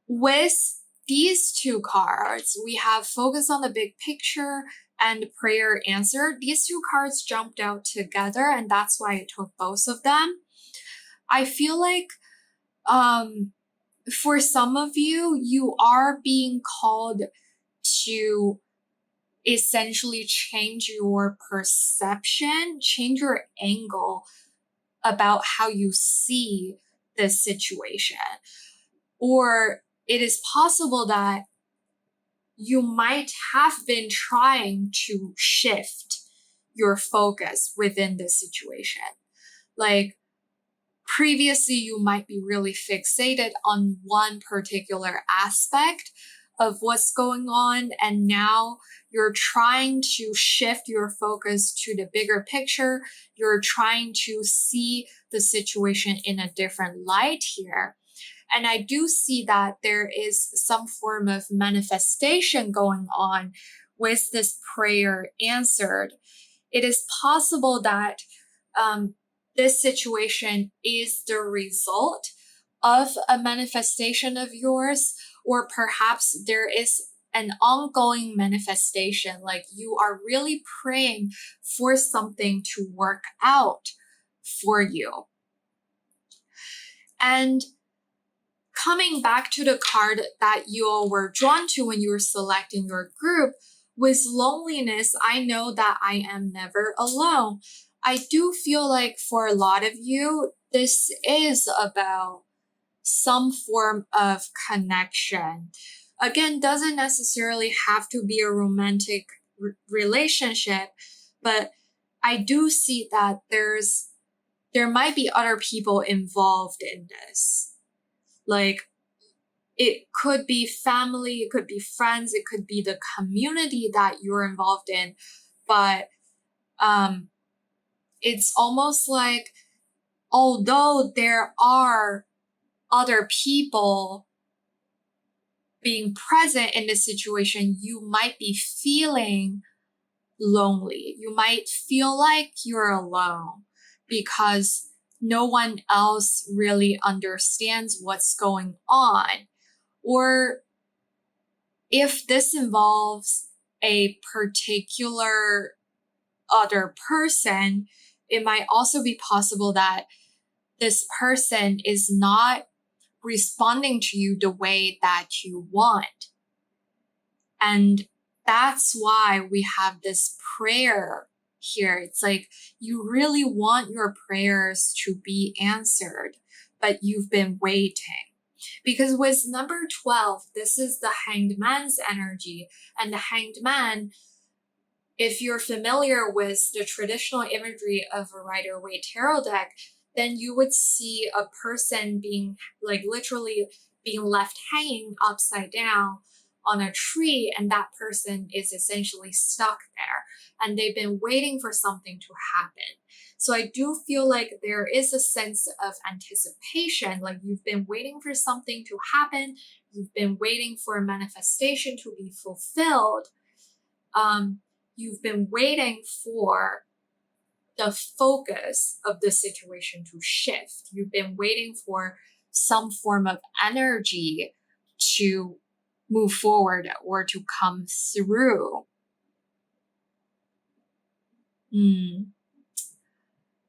with these two cards, we have focus on the big picture and prayer answered. These two cards jumped out together, and that's why I took both of them. I feel like for some of you, you are being called to essentially change your perception, change your angle about how you see this situation. Or it is possible that you might have been trying to shift your focus within this situation. Like previously, you might be really fixated on one particular aspect of what's going on, and now you're trying to shift your focus to the bigger picture. You're trying to see the situation in a different light here. And I do see that there is some form of manifestation going on with this prayer answered. It is possible that this situation is the result of a manifestation of yours, or perhaps there is an ongoing manifestation, like you are really praying for something to work out for you. And coming back to the card that you all were drawn to when you were selecting your group, with loneliness, I know that I am never alone. I do feel like for a lot of you, this is about some form of connection. Again, doesn't necessarily have to be a romantic relationship, but I do see that there might be other people involved in this. Like, it could be family, it could be friends, it could be the community that you're involved in, but it's almost like, although there are other people being present in this situation, you might be feeling lonely. You might feel like you're alone because no one else really understands what's going on. Or if this involves a particular other person, it might also be possible that this person is not responding to you the way that you want. And that's why we have this prayer here. It's like you really want your prayers to be answered, but you've been waiting. Because with number 12, this is the Hanged Man's energy. And the Hanged Man, if you're familiar with the traditional imagery of a Rider-Waite tarot deck, then you would see a person being like literally being left hanging upside down on a tree, and that person is essentially stuck there and they've been waiting for something to happen. So I do feel like there is a sense of anticipation, like you've been waiting for something to happen, you've been waiting for a manifestation to be fulfilled, you've been waiting for the focus of the situation to shift. You've been waiting for some form of energy to move forward or to come through.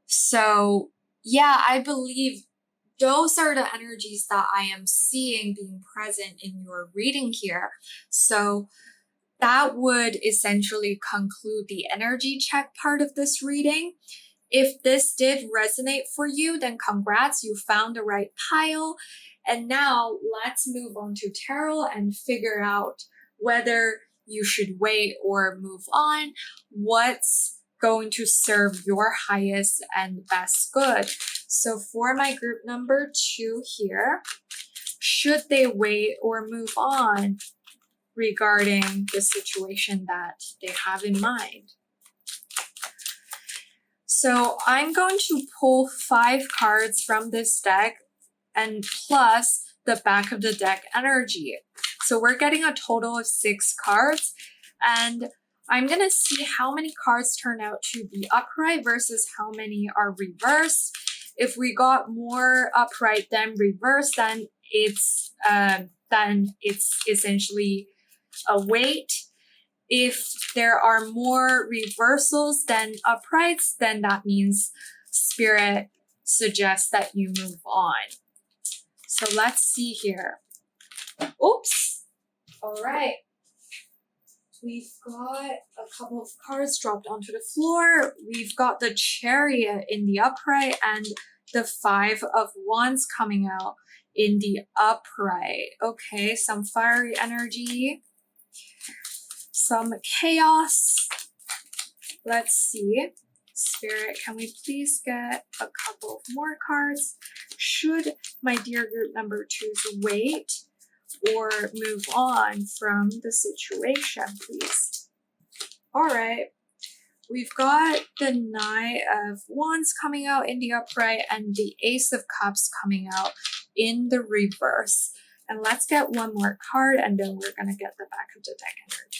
So yeah, I believe those are the energies that I am seeing being present in your reading here. So that would essentially conclude the energy check part of this reading. If this did resonate for you, then congrats, you found the right pile. And now let's move on to tarot and figure out whether you should wait or move on. What's going to serve your highest and best good? So for my group number 2 here, should they wait or move on regarding the situation that they have in mind? So I'm going to pull 5 cards from this deck and plus the back of the deck energy. So we're getting a total of 6 cards, and I'm going to see how many cards turn out to be upright versus how many are reversed. If we got more upright than reversed, then it's essentially a wait. If there are more reversals than uprights, then that means Spirit suggests that you move on. So let's see here. Oops. All right. We've got a couple of cards dropped onto the floor. We've got the Chariot in the upright and the 5 of Wands coming out in the upright. Okay, some fiery energy. Some chaos. Let's see. Spirit, can we please get a couple of more cards? Should my dear group number 2s wait or move on from the situation, please? All right. We've got the Knight of Wands coming out in the upright and the Ace of Cups coming out in the reverse. And let's get one more card and then we're going to get the back of the deck energy.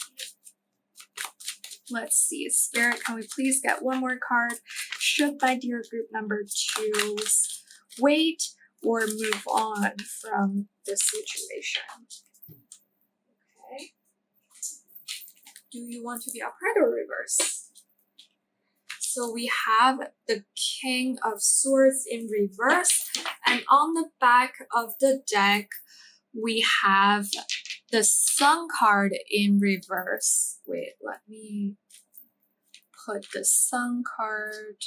Let's see. Spirit, can we please get one more card? Should my dear group number 2s wait or move on from this situation? Do you want to be upright or reverse? So we have the King of Swords in reverse, and on the back of the deck, we have the Sun card in reverse. Wait, let me put the Sun card.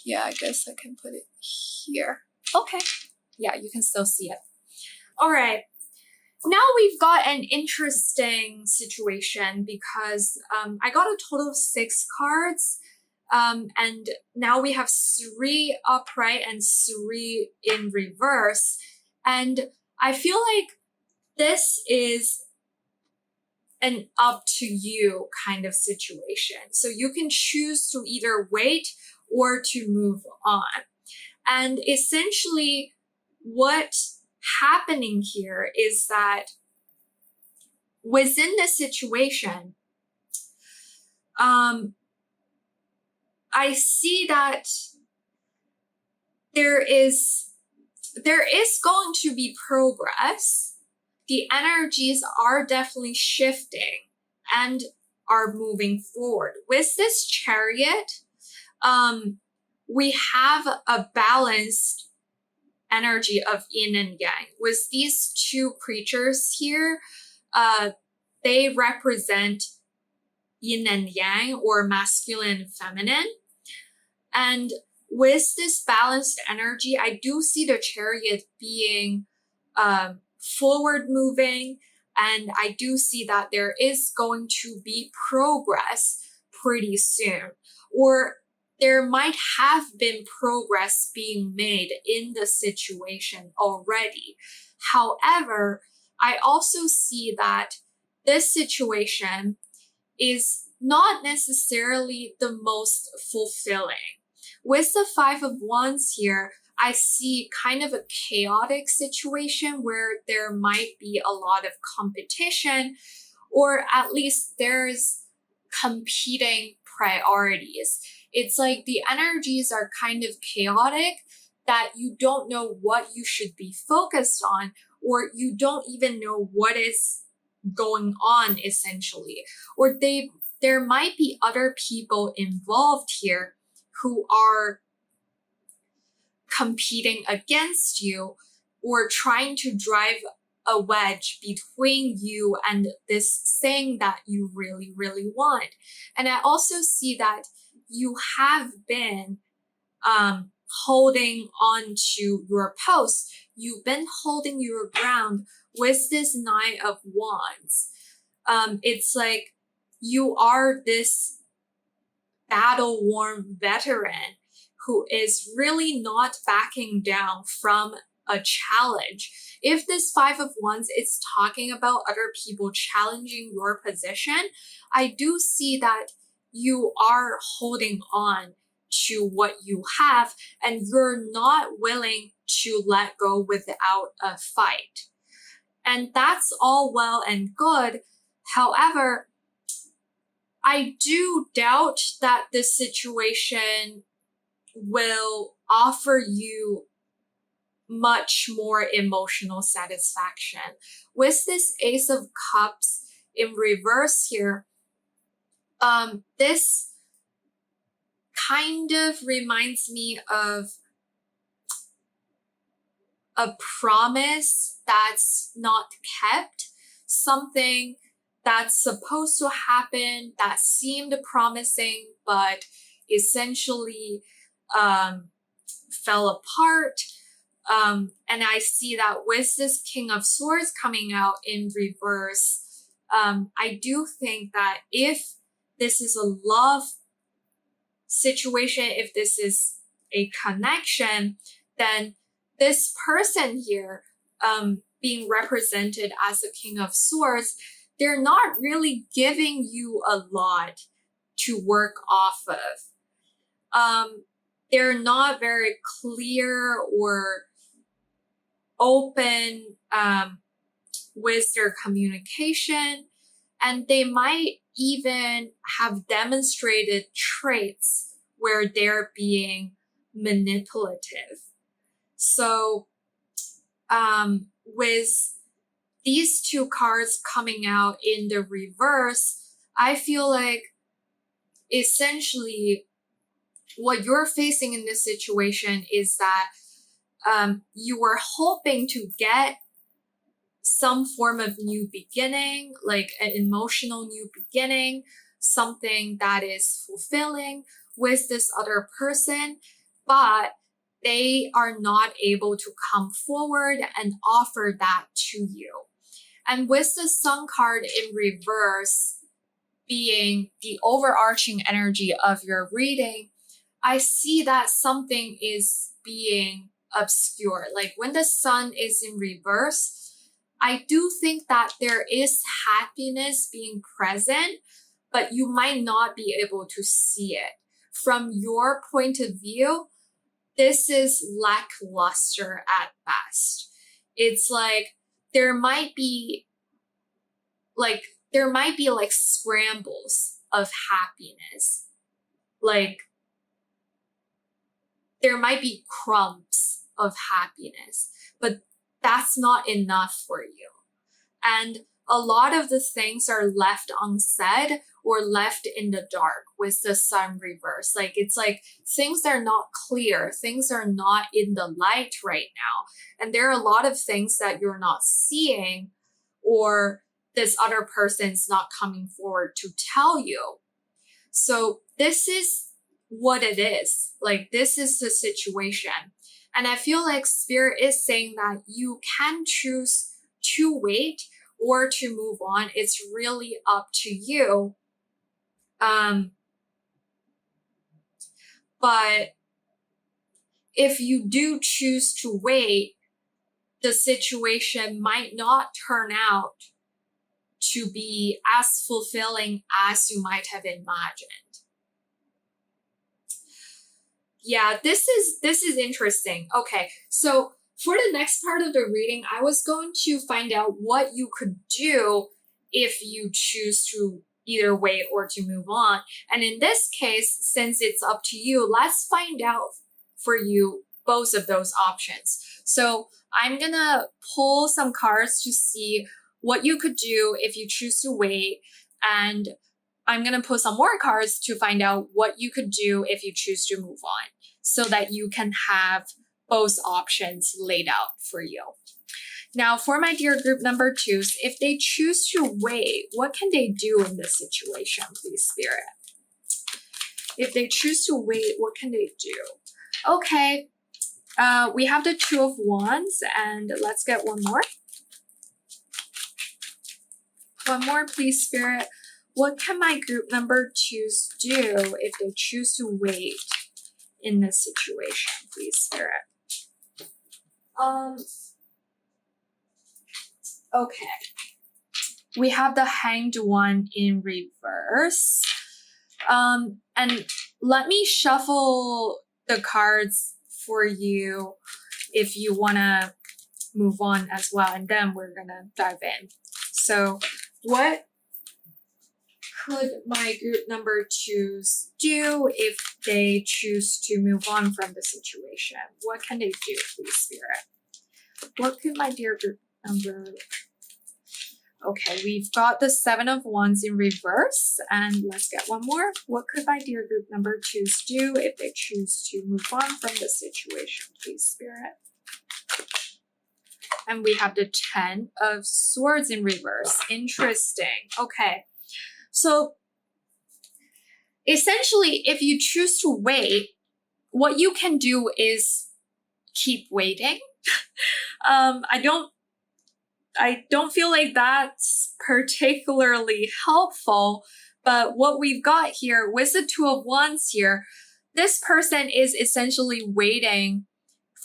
Yeah, I guess I can put it here. Okay. Yeah, you can still see it. All right. Now we've got an interesting situation because I got a total of 6 cards. And now we have 3 upright and 3 in reverse. And I feel like this is an up to you kind of situation. So you can choose to either wait or to move on. And essentially what's happening here is that within the situation, I see that there is going to be progress. The energies are definitely shifting and are moving forward. With this Chariot, we have a balanced energy of yin and yang. With these 2 creatures here, they represent yin and yang, or masculine and feminine. And with this balanced energy, I do see the Chariot being forward moving, and I do see that there is going to be progress pretty soon, or there might have been progress being made in the situation already. However, I also see that this situation is not necessarily the most fulfilling. With the 5 of Wands here, I see kind of a chaotic situation where there might be a lot of competition, or at least there's competing priorities. It's like the energies are kind of chaotic, that you don't know what you should be focused on, or you don't even know what is going on essentially. Or there might be other people involved here who are competing against you, or trying to drive a wedge between you and this thing that you really, really want. And I also see that you have been holding on to your post. You've been holding your ground with this 9 of Wands. It's like you are this battle-worn veteran who is really not backing down from a challenge. If this 5 of Wands is talking about other people challenging your position, I do see that you are holding on to what you have, and you're not willing to let go without a fight. And that's all well and good. However, I do doubt that this situation will offer you much more emotional satisfaction. With this Ace of Cups in reverse here, this kind of reminds me of a promise that's not kept, something that's supposed to happen that seemed promising but essentially fell apart. And I see that with this King of Swords coming out in reverse, I do think that if this is a love situation, if this is a connection, then this person here, being represented as the King of Swords, they're not really giving you a lot to work off of. They're not very clear or open with their communication, and they might even have demonstrated traits where they're being manipulative. So with these two cards coming out in the reverse, I feel like essentially what you're facing in this situation is that you were hoping to get some form of new beginning, like an emotional new beginning, something that is fulfilling with this other person, but they are not able to come forward and offer that to you. And with the Sun card in reverse being the overarching energy of your reading, I see that something is being obscured. Like when the Sun is in reverse, I do think that there is happiness being present, but you might not be able to see it. From your point of view, this is lackluster at best. It's like there might be like scrambles of happiness. Like there might be crumbs of happiness, but that's not enough for you. And a lot of the things are left unsaid or left in the dark with the Sun reverse. Like it's like things are not clear, things are not in the light right now. And there are a lot of things that you're not seeing, or this other person's not coming forward to tell you. So this is what it is. Like this is the situation. And I feel like Spirit is saying that you can choose to wait or to move on. It's really up to you. But if you do choose to wait, the situation might not turn out to be as fulfilling as you might have imagined. Yeah, this is interesting. Okay, so for the next part of the reading, I was going to find out what you could do if you choose to either wait or to move on. And in this case, since it's up to you, let's find out for you both of those options. So I'm gonna pull some cards to see what you could do if you choose to wait, and I'm gonna pull some more cards to find out what you could do if you choose to move on, so that you can have both options laid out for you. Now, for my dear group number 2s, if they choose to wait, what can they do in this situation, please, Spirit? If they choose to wait, what can they do? Okay, we have the Two of Wands, and let's get one more. One more, please, Spirit. What can my group number 2s do if they choose to wait in this situation, please, Spirit? Okay. We have the Hanged One in reverse. And let me shuffle the cards for you if you want to move on as well, and then we're going to dive in. So what could my group number 2s do if they choose to move on from the situation? What can they do, please, Spirit? What could my dear group number... Okay, we've got the Seven of Wands in reverse, and let's get one more. What could my dear group number 2s do if they choose to move on from the situation, please, Spirit? And we have the Ten of Swords in reverse. Interesting. Okay, so essentially, if you choose to wait, what you can do is keep waiting. I don't feel like that's particularly helpful, but what we've got here with the Two of Wands here, this person is essentially waiting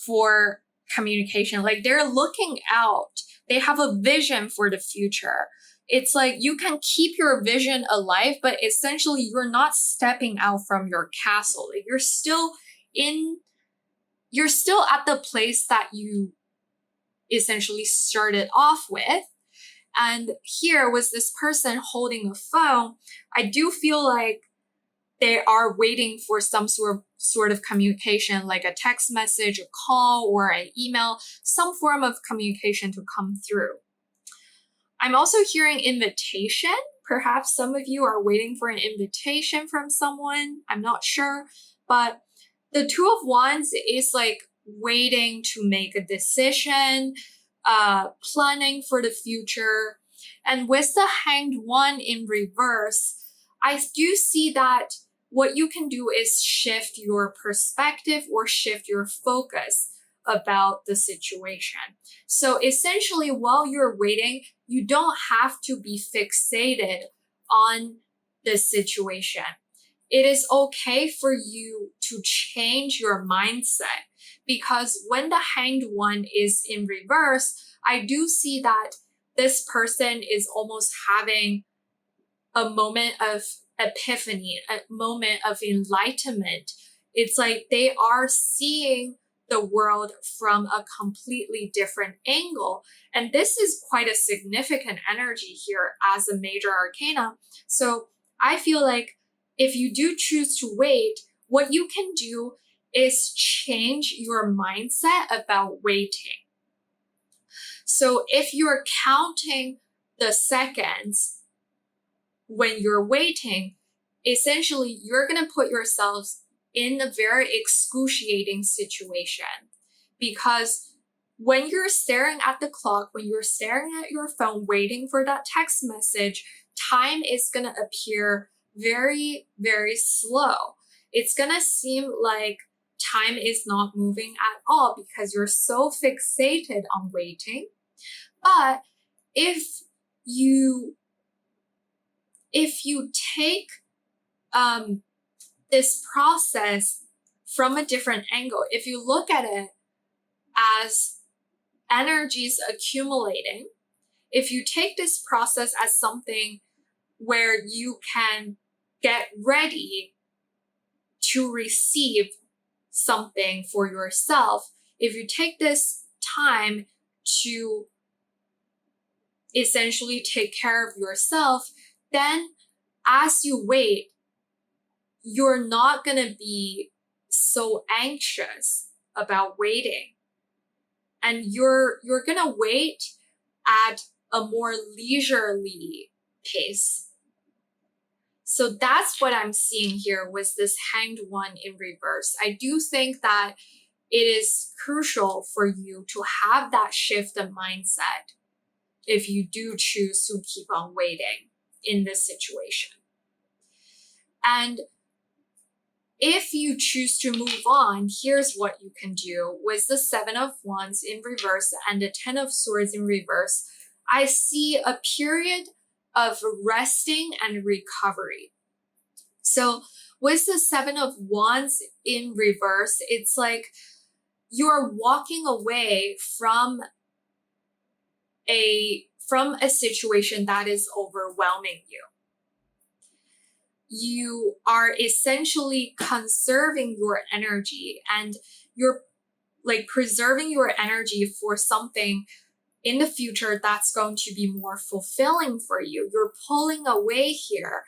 for communication. Like they're looking out. They have a vision for the future. It's like you can keep your vision alive, but essentially you're not stepping out from your castle. Like you're still at the place that you essentially started off with. And here was this person holding a phone. I do feel like they are waiting for some sort of communication, like a text message, a call, or an email, some form of communication to come through. I'm also hearing invitation. Perhaps some of you are waiting for an invitation from someone. I'm not sure. But the Two of Wands is like waiting to make a decision, planning for the future. And with the Hanged One in reverse, I do see that what you can do is shift your perspective or shift your focus about the situation. So essentially, while you're waiting, you don't have to be fixated on the situation. It is okay for you to change your mindset, because when the Hanged One is in reverse, I do see that this person is almost having a moment of epiphany, a moment of enlightenment. It's like they are seeing the world from a completely different angle. And this is quite a significant energy here as a major arcana. So I feel like if you do choose to wait, what you can do is change your mindset about waiting. So if you're counting the seconds when you're waiting, essentially you're going to put yourselves in a very excruciating situation, because when you're staring at the clock, when you're staring at your phone waiting for that text message, time is going to appear very, very slow. It's going to seem like time is not moving at all because you're so fixated on waiting. But if you take this process from a different angle, if you look at it as energies accumulating, if you take this process as something where you can get ready to receive something for yourself, if you take this time to essentially take care of yourself, then as you wait, you're not going to be so anxious about waiting. And you're going to wait at a more leisurely pace. So that's what I'm seeing here with this Hanged One in reverse. I do think that it is crucial for you to have that shift of mindset if you do choose to keep on waiting in this situation. And if you choose to move on, here's what you can do. With the Seven of Wands in reverse and the Ten of Swords in reverse, I see a period of resting and recovery. So with the Seven of Wands in reverse, it's like you're walking away from a situation that is overwhelming you. You are essentially conserving your energy, and you're like preserving your energy for something in the future that's going to be more fulfilling for you. You're pulling away here.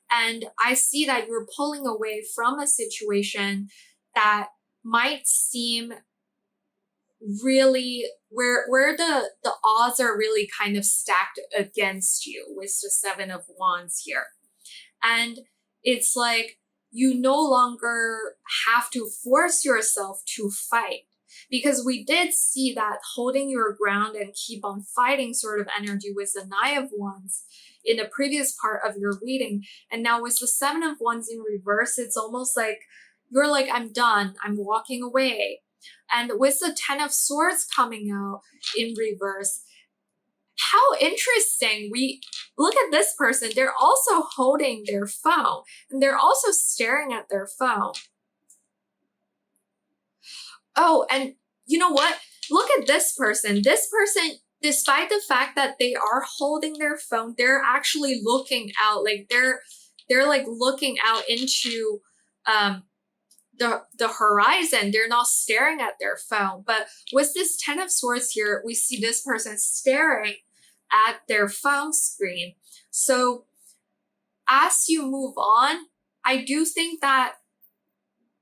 And I see that you're pulling away from a situation that might seem really where the odds are really kind of stacked against you with the Seven of Wands here. And it's like you no longer have to force yourself to fight, because we did see that holding your ground and keep on fighting sort of energy with the Nine of Wands in the previous part of your reading. And now with the Seven of Wands in reverse, it's almost like you're like, I'm done, I'm walking away. And with the Ten of Swords coming out in reverse, how interesting. We look at this person, they're also holding their phone and they're also staring at their phone. Oh, and you know what? Look at this person. This person, despite the fact that they are holding their phone, they're actually looking out. Like they're like looking out into the horizon. They're not staring at their phone. But with this Ten of Swords here, we see this person staring at their phone screen. So as you move on, I do think that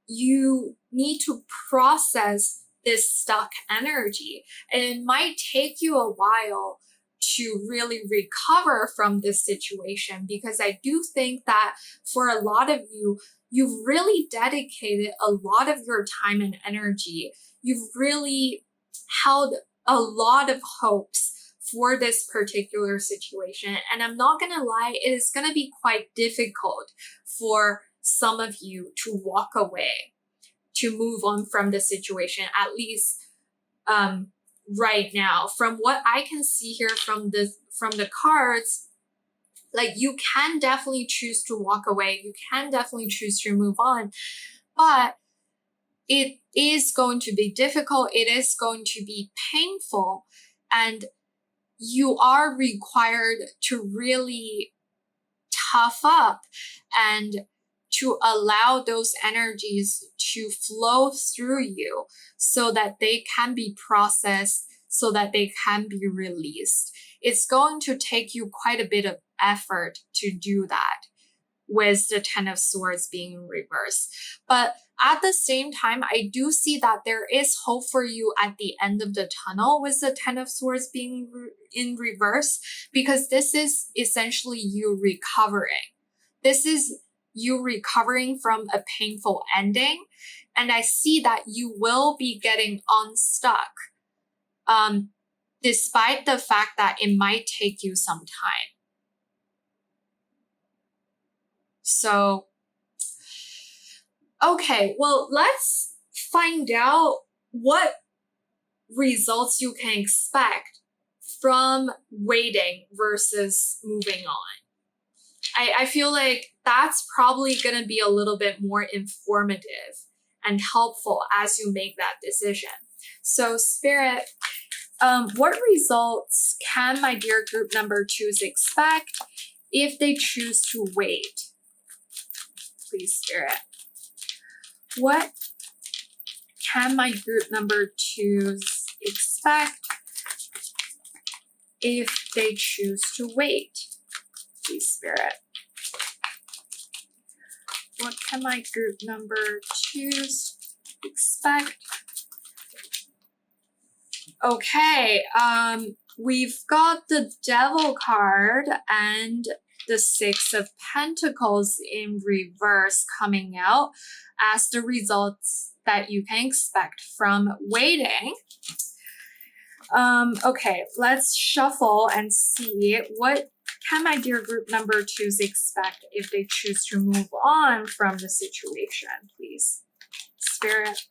you need to process this stuck energy, and it might take you a while to really recover from this situation, because I do think that for a lot of you, you've really dedicated a lot of your time and energy. You've really held a lot of hopes for this particular situation. And I'm not gonna lie, it is gonna be quite difficult for some of you to walk away, to move on from the situation, at least right now. From what I can see here from the cards, like, you can definitely choose to walk away. You can definitely choose to move on, but it is going to be difficult. It is going to be painful, and you are required to really tough up and to allow those energies to flow through you so that they can be processed, so that they can be released. It's going to take you quite a bit of effort to do that with the Ten of Swords being in reverse. But at the same time, I do see that there is hope for you at the end of the tunnel with the Ten of Swords being in reverse, because this is essentially you recovering. This is you recovering from a painful ending. And I see that you will be getting unstuck, despite the fact that it might take you some time. So, okay, well, let's find out what results you can expect from waiting versus moving on. I feel like that's probably going to be a little bit more informative and helpful as you make that decision. So, Spirit, what results can my dear group number 2s expect if they choose to wait? Please, Spirit. What can my group number 2s expect if they choose to wait? Please, Spirit. What can my group number 2s expect? Okay, we've got the Devil card and the Six of Pentacles in reverse coming out as the results that you can expect from waiting. Okay, let's shuffle and see what can my dear group number 2s expect if they choose to move on from the situation, please. Spirit,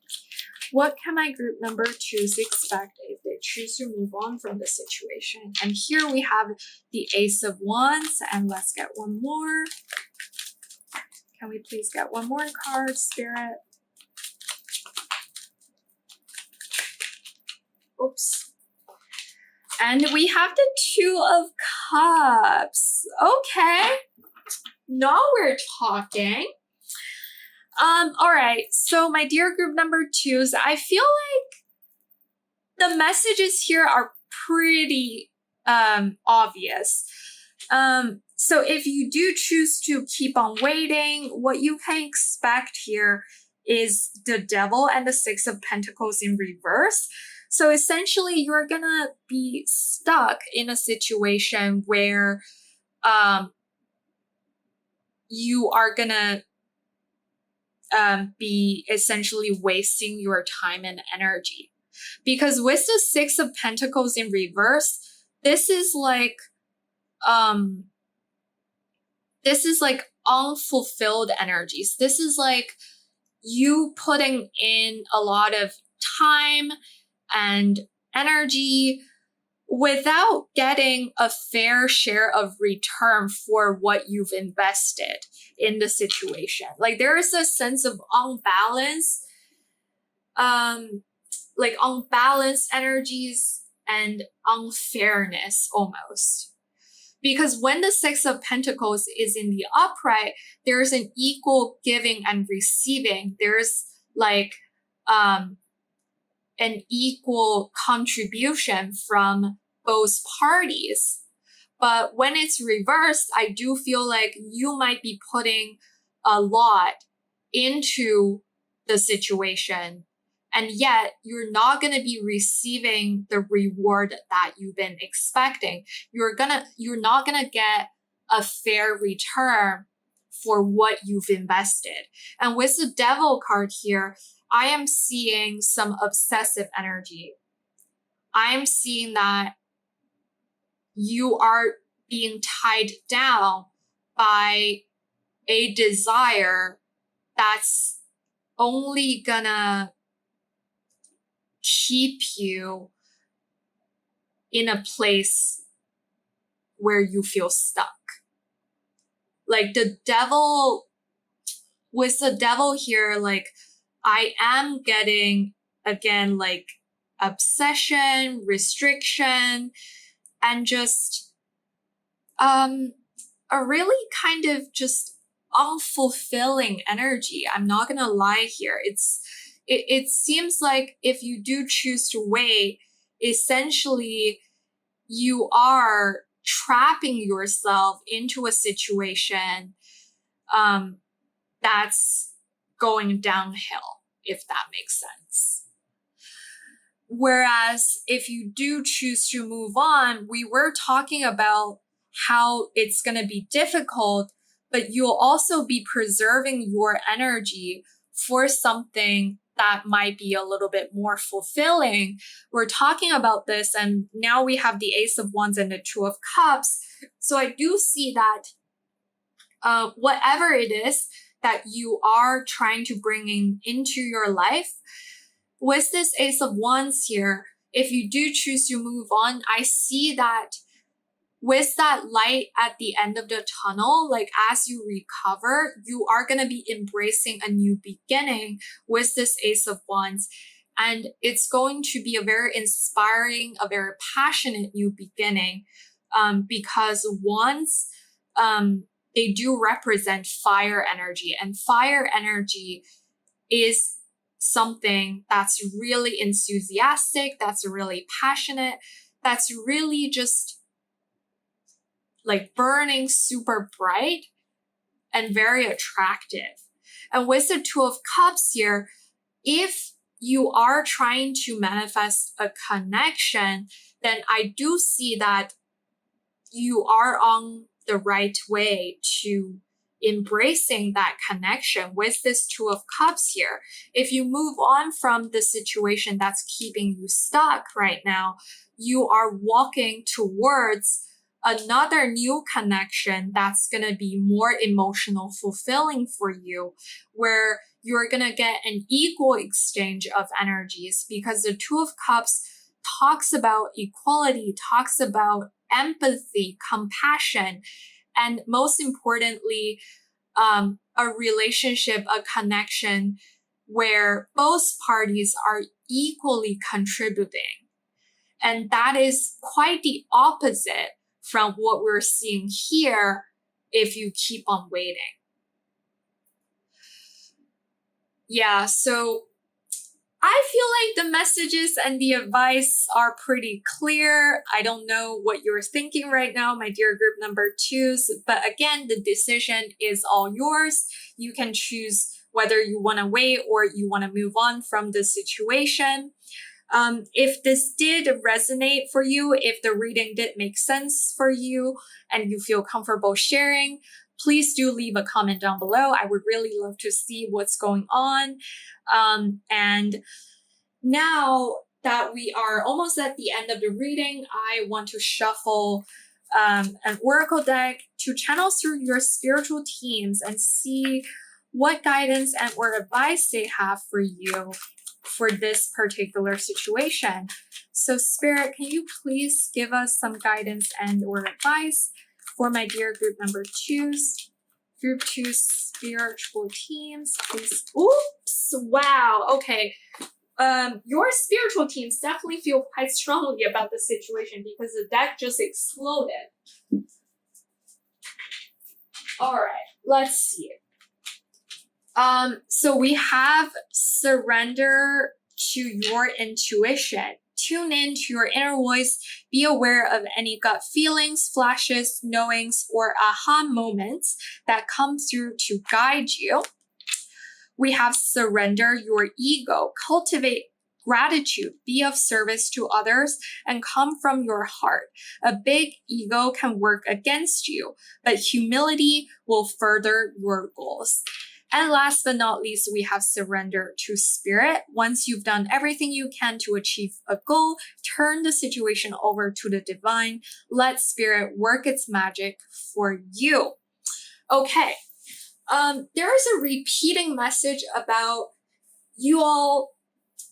what can my group number 2s expect if they choose to move on from the situation? And here we have the Ace of Wands, and let's get one more. Can we please get one more card, Spirit? Oops. And we have the Two of Cups. Okay. Now we're talking. All right. So my dear group number 2s, I feel like the messages here are pretty obvious. So if you do choose to keep on waiting, what you can expect here is the Devil and the Six of Pentacles in reverse. So essentially, you're gonna be stuck in a situation where you are gonna be essentially wasting your time and energy. Because with the Six of Pentacles in reverse, this is like unfulfilled energies. This is like you putting in a lot of time and energy without getting a fair share of return for what you've invested in the situation. Like, there is a sense of unbalance, like unbalanced energies and unfairness almost. Because when the Six of Pentacles is in the upright, there's an equal giving and receiving. There's like an equal contribution from both parties. But when it's reversed, I do feel like you might be putting a lot into the situation And yet you're not going to be receiving the reward that you've been expecting. You're not going to get a fair return for what you've invested. And with the Devil card here, I am seeing some obsessive energy. I'm seeing that you are being tied down by a desire that's only gonna keep you in a place where you feel stuck. Like the devil, with the devil here, like I am getting, again, like obsession, restriction, and just a really kind of just unfulfilling energy. I'm not gonna lie here. It seems like if you do choose to wait, essentially you are trapping yourself into a situation that's going downhill, if that makes sense. Whereas if you do choose to move on, we were talking about how it's going to be difficult, but you'll also be preserving your energy for something that might be a little bit more fulfilling. We're talking about this, and now we have the Ace of Wands and the Two of Cups. So I do see that whatever it is that you are trying to bring into your life, with this Ace of Wands here, if you do choose to move on, I see that with that light at the end of the tunnel, like as you recover, you are going to be embracing a new beginning with this Ace of Wands. And it's going to be a very inspiring, a very passionate new beginning, because wands, they do represent fire energy, and fire energy is something that's really enthusiastic, that's really passionate, that's really just like burning super bright and very attractive. And with the Two of Cups here, if you are trying to manifest a connection, then I do see that you are on the right way to embracing that connection with this Two of Cups here. If you move on from the situation that's keeping you stuck right now, you are walking towards another new connection that's going to be more emotional fulfilling for you, where you're going to get an equal exchange of energies, because the Two of Cups talks about equality, talks about empathy, compassion, and most importantly, a relationship, a connection where both parties are equally contributing. And that is quite the opposite from what we're seeing here if you keep on waiting. Yeah, so I feel like the messages and the advice are pretty clear. I don't know what you're thinking right now, my dear group number 2s, but again, the decision is all yours. You can choose whether you want to wait or you want to move on from the situation. If this did resonate for you, if the reading did make sense for you and you feel comfortable sharing, please do leave a comment down below. I would really love to see what's going on. And now that we are almost at the end of the reading, I want to shuffle an oracle deck to channel through your spiritual teams and see what guidance and or advice they have for you for this particular situation. So Spirit, can you please give us some guidance and or advice for my dear group number 2s? Group 2 spiritual teams, please. Oops, wow, okay. Your spiritual teams definitely feel quite strongly about the situation because the deck just exploded. All right, let's see. So we have surrender to your intuition. Tune in to your inner voice. Be aware of any gut feelings, flashes, knowings, or aha moments that come through to guide you. We have surrender your ego, cultivate gratitude, be of service to others, and come from your heart. A big ego can work against you, but humility will further your goals. And last but not least, we have surrender to spirit. Once you've done everything you can to achieve a goal, turn the situation over to the divine. Let spirit work its magic for you. Okay. There is a repeating message about you all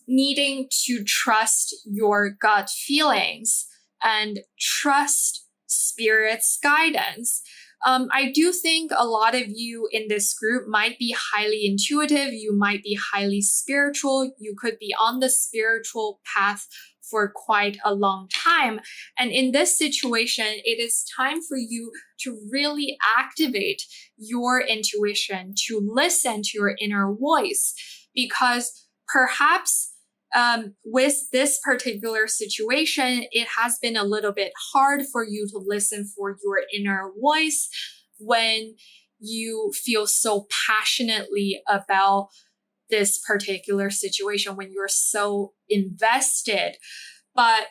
needing to trust your gut feelings and trust spirit's guidance. I do think a lot of you in this group might be highly intuitive. You might be highly spiritual. You could be on the spiritual path for quite a long time. And in this situation, it is time for you to really activate your intuition, to listen to your inner voice, because perhaps with this particular situation, it has been a little bit hard for you to listen for your inner voice when you feel so passionately about this particular situation, when you're so invested. But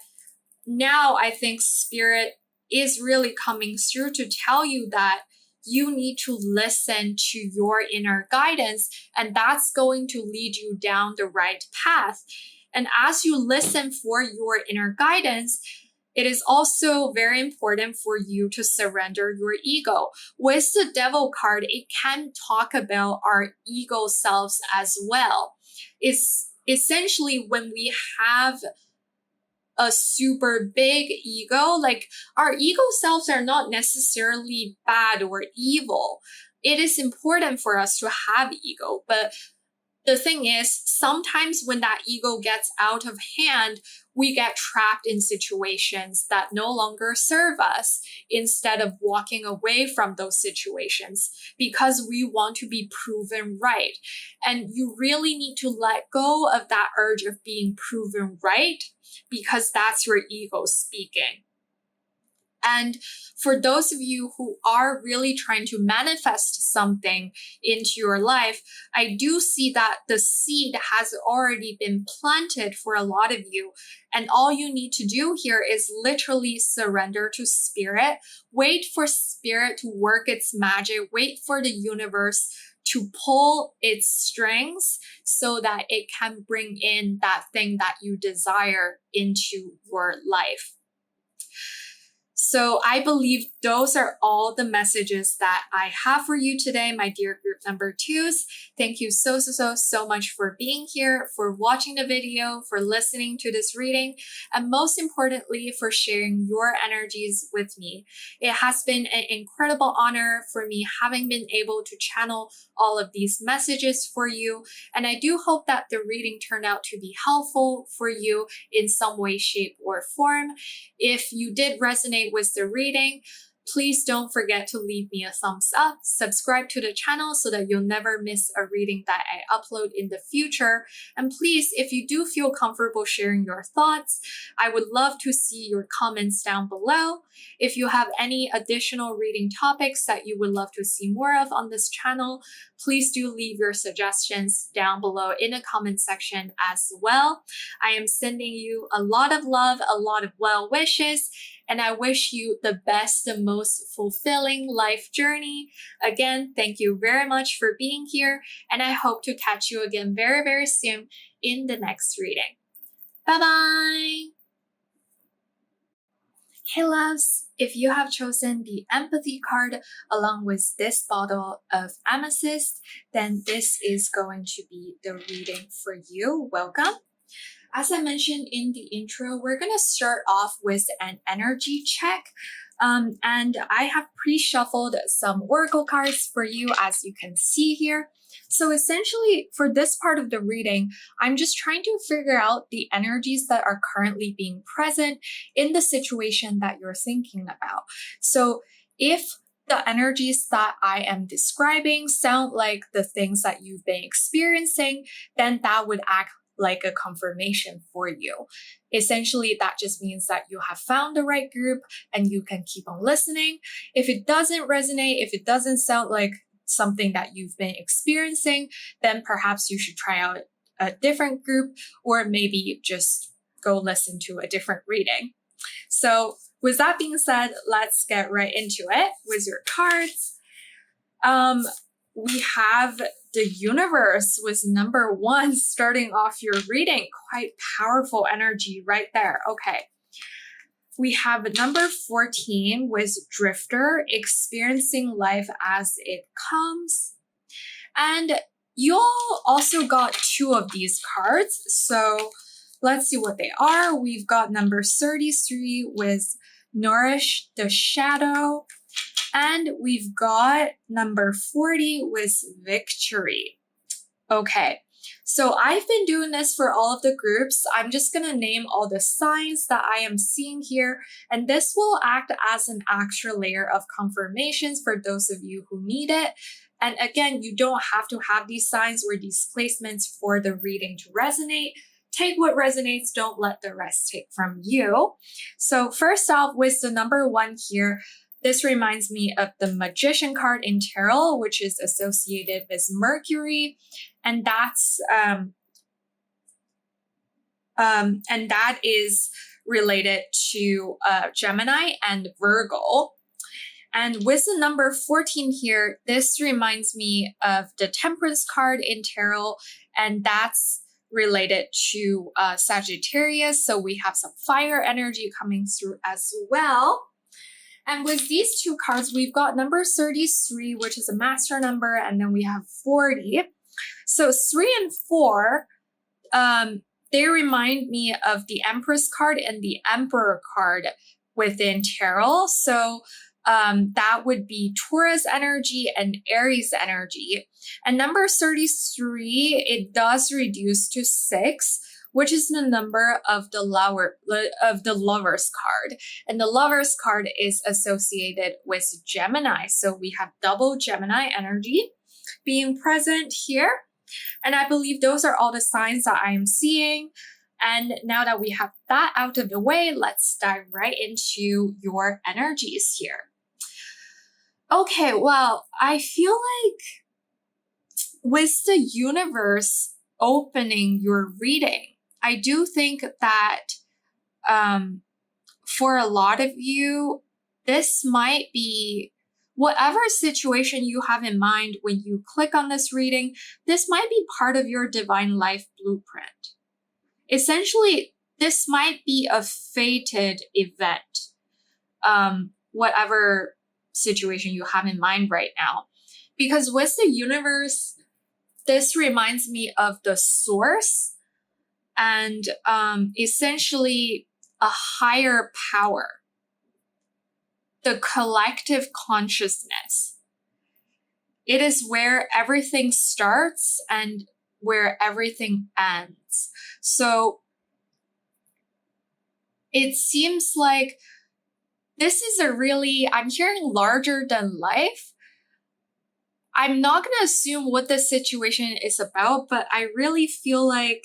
now I think spirit is really coming through to tell you that you need to listen to your inner guidance, and that's going to lead you down the right path. And as you listen for your inner guidance, it is also very important for you to surrender your ego. With the devil card, it can talk about our ego selves as well. It's essentially when we have a super big ego, like our ego selves are not necessarily bad or evil. It is important for us to have ego, but the thing is, sometimes when that ego gets out of hand, we get trapped in situations that no longer serve us instead of walking away from those situations because we want to be proven right. And you really need to let go of that urge of being proven right because that's your ego speaking. And for those of you who are really trying to manifest something into your life, I do see that the seed has already been planted for a lot of you. And all you need to do here is literally surrender to spirit, wait for spirit to work its magic, wait for the universe to pull its strings so that it can bring in that thing that you desire into your life. So I believe those are all the messages that I have for you today, my dear group number 2s. Thank you so much for being here, for watching the video, for listening to this reading, and most importantly, for sharing your energies with me. It has been an incredible honor for me having been able to channel all of these messages for you. And I do hope that the reading turned out to be helpful for you in some way, shape, or form. If you did resonate with the reading, please don't forget to leave me a thumbs up, subscribe to the channel so that you'll never miss a reading that I upload in the future. And please, if you do feel comfortable sharing your thoughts, I would love to see your comments down below. If you have any additional reading topics that you would love to see more of on this channel, please do leave your suggestions down below in the comment section as well. I am sending you a lot of love, a lot of well wishes, and I wish you the best, the most fulfilling life journey. Again, thank you very much for being here, and I hope to catch you again very soon in the next reading. Bye-bye! Hey loves, if you have chosen the empathy card along with this bottle of amethyst, then this is going to be the reading for you. Welcome. As I mentioned in the intro, we're going to start off with an energy check. And I have pre-shuffled some oracle cards for you, as you can see here. So essentially, for this part of the reading, I'm just trying to figure out the energies that are currently being present in the situation that you're thinking about. So if the energies that I am describing sound like the things that you've been experiencing, then that would act like a confirmation for you. Essentially, that just means that you have found the right group and you can keep on listening. If it doesn't resonate, if it doesn't sound like something that you've been experiencing, then perhaps you should try out a different group, or maybe just go listen to a different reading. So with that being said, let's get right into it with your cards. We have the universe with number 1 starting off your reading. Quite powerful energy right there. Okay. We have number 14 with drifter, experiencing life as it comes. And you all also got 2 of these cards. So let's see what they are. We've got number 33 with nourish the shadow. And we've got number 40 with victory. Okay, so I've been doing this for all of the groups. I'm just going to name all the signs that I am seeing here, and this will act as an extra layer of confirmations for those of you who need it. And again, you don't have to have these signs or these placements for the reading to resonate. Take what resonates, don't let the rest take from you. So first off, with the number 1 here, this reminds me of the Magician card in Tarot, which is associated with Mercury, and that is related to Gemini and Virgo. And with the number 14 here, this reminds me of the Temperance card in Tarot, and that's related to Sagittarius. So we have some fire energy coming through as well. And with these 2 cards, we've got number 33, which is a master number, and then we have 40. So 3 and 4, they remind me of the Empress card and the Emperor card within Tarot. So that would be Taurus energy and Aries energy. And number 33, it does reduce to 6, which is the number of the Lover's card. And the Lover's card is associated with Gemini. So we have double Gemini energy being present here. And I believe those are all the signs that I am seeing. And now that we have that out of the way, let's dive right into your energies here. Okay, well, I feel like with the universe opening your reading, I do think that for a lot of you, this might be whatever situation you have in mind when you click on this reading, this might be part of your divine life blueprint. Essentially, this might be a fated event, whatever situation you have in mind right now. Because with the universe, this reminds me of the source and essentially a higher power, the collective consciousness. It is where everything starts and where everything ends. So it seems like this is I'm hearing larger than life. I'm not going to assume what the situation is about, but I really feel like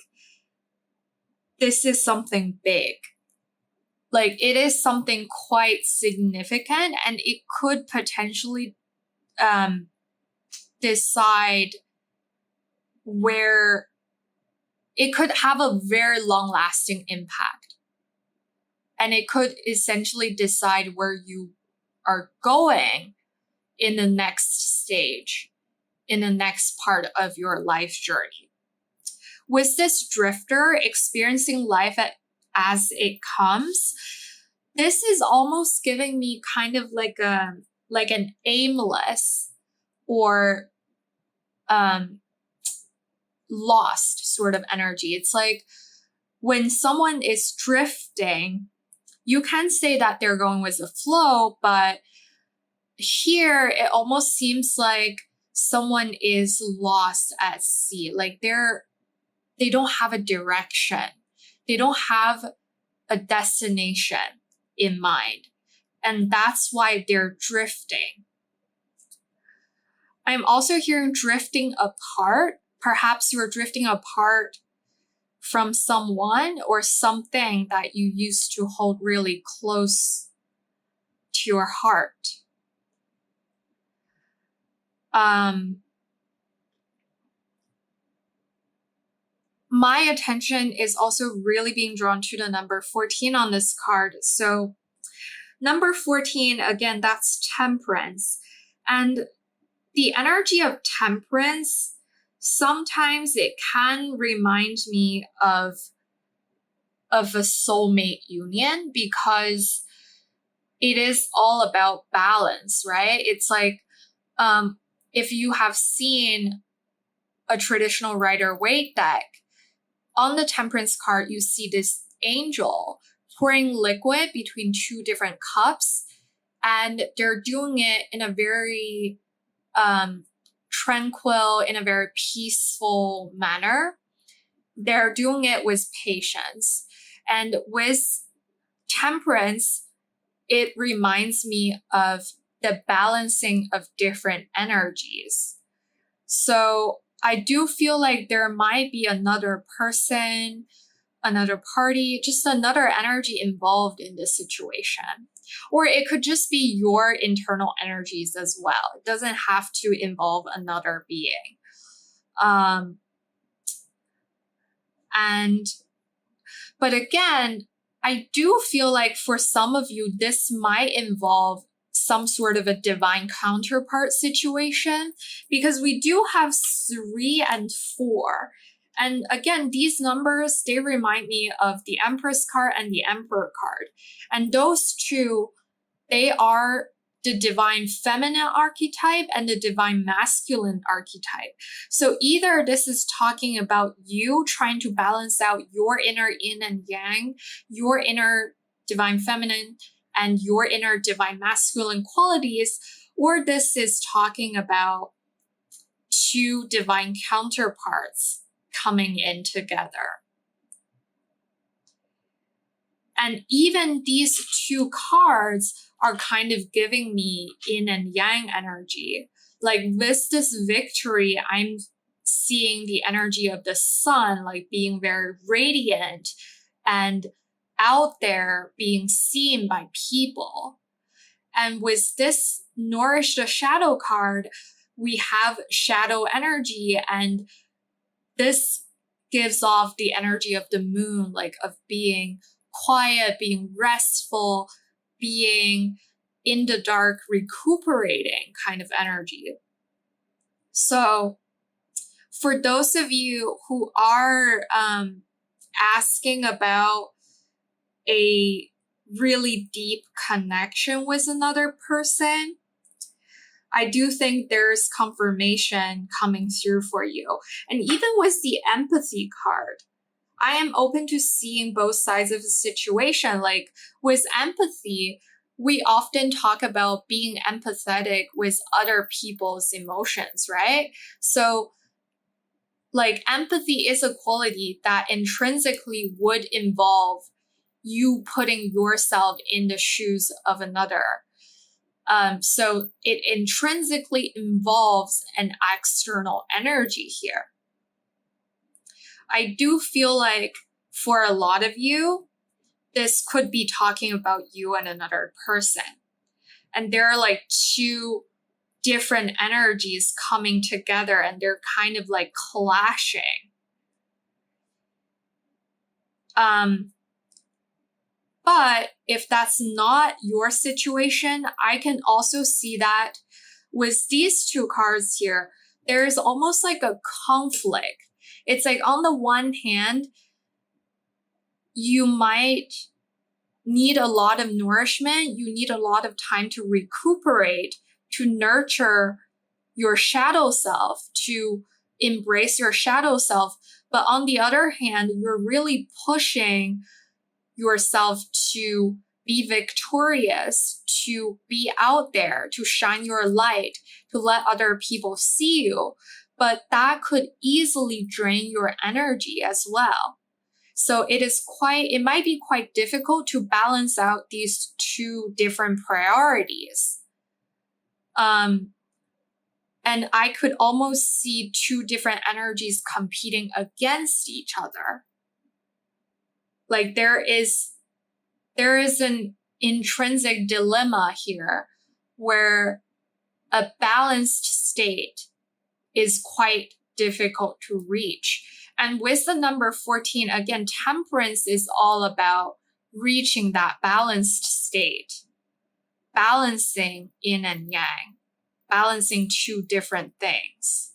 this is something big. Like it is something quite significant, and it could potentially decide where it could have a very long-lasting impact. And it could essentially decide where you are going in the next stage, in the next part of your life journey. With this drifter experiencing life as it comes, this is almost giving me kind of like an aimless or lost sort of energy. It's like when someone is drifting, you can say that they're going with the flow, but here it almost seems like someone is lost at sea. Like they don't have a direction. They don't have a destination in mind. And that's why they're drifting. I'm also hearing drifting apart. Perhaps you're drifting apart from someone or something that you used to hold really close to your heart. My attention is also really being drawn to the number 14 on this card. So number 14, again, that's temperance. And the energy of temperance, sometimes it can remind me of a soulmate union, because it is all about balance, right? It's like, if you have seen a traditional Rider-Waite deck, on the temperance card, you see this angel pouring liquid between two different cups, and they're doing it in a very tranquil, in a very peaceful manner. They're doing it with patience. And with temperance, it reminds me of the balancing of different energies. So I do feel like there might be another person, another party, just another energy involved in this situation. Or it could just be your internal energies as well. It doesn't have to involve another being. But again, I do feel like for some of you, this might involve some sort of a divine counterpart situation, because we do have 3 and 4. And again, these numbers, they remind me of the Empress card and the Emperor card. And those two, they are the divine feminine archetype and the divine masculine archetype. So either this is talking about you trying to balance out your inner yin and yang, your inner divine feminine and your inner divine masculine qualities, or this is talking about two divine counterparts coming in together. And even these two cards are kind of giving me yin and yang energy. Like with this victory, I'm seeing the energy of the sun, like being very radiant and out there being seen by people. And with this Nourish the Shadow card, we have shadow energy, and this gives off the energy of the moon, like of being quiet, being restful, being in the dark, recuperating kind of energy. So for those of you who are asking about a really deep connection with another person, I do think there's confirmation coming through for you. And even with the empathy card, I am open to seeing both sides of the situation. Like with empathy, we often talk about being empathetic with other people's emotions, right? So like empathy is a quality that intrinsically would involve you putting yourself in the shoes of another. So it intrinsically involves an external energy here. I do feel like for a lot of you, this could be talking about you and another person. And there are like two different energies coming together, and they're kind of like clashing. But if that's not your situation, I can also see that with these two cards here, there is almost like a conflict. It's like on the one hand, you might need a lot of nourishment. You need a lot of time to recuperate, to nurture your shadow self, to embrace your shadow self. But on the other hand, you're really pushing yourself to be victorious, to be out there, to shine your light, to let other people see you. But that could easily drain your energy as well. So it might be quite difficult to balance out these two different priorities. And I could almost see two different energies competing against each other. Like there is an intrinsic dilemma here where a balanced state is quite difficult to reach. And with the number 14, again, temperance is all about reaching that balanced state, balancing yin and yang, balancing two different things.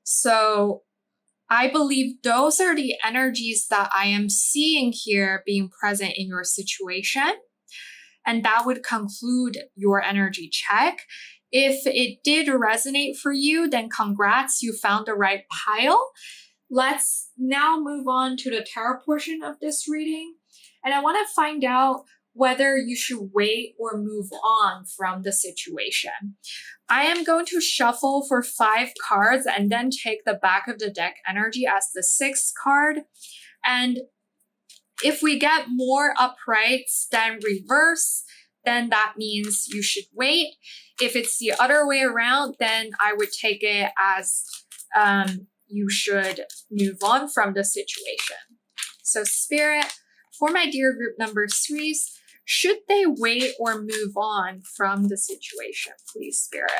So I believe those are the energies that I am seeing here being present in your situation. And that would conclude your energy check. If it did resonate for you, then congrats, you found the right pile. Let's now move on to the tarot portion of this reading. And I want to find out whether you should wait or move on from the situation. I am going to shuffle for 5 cards and then take the back of the deck energy as the 6th card. And if we get more uprights than reverse, then that means you should wait. If it's the other way around, then I would take it as you should move on from the situation. So Spirit, for my dear group number 3s, should they wait or move on from the situation, please, Spirit?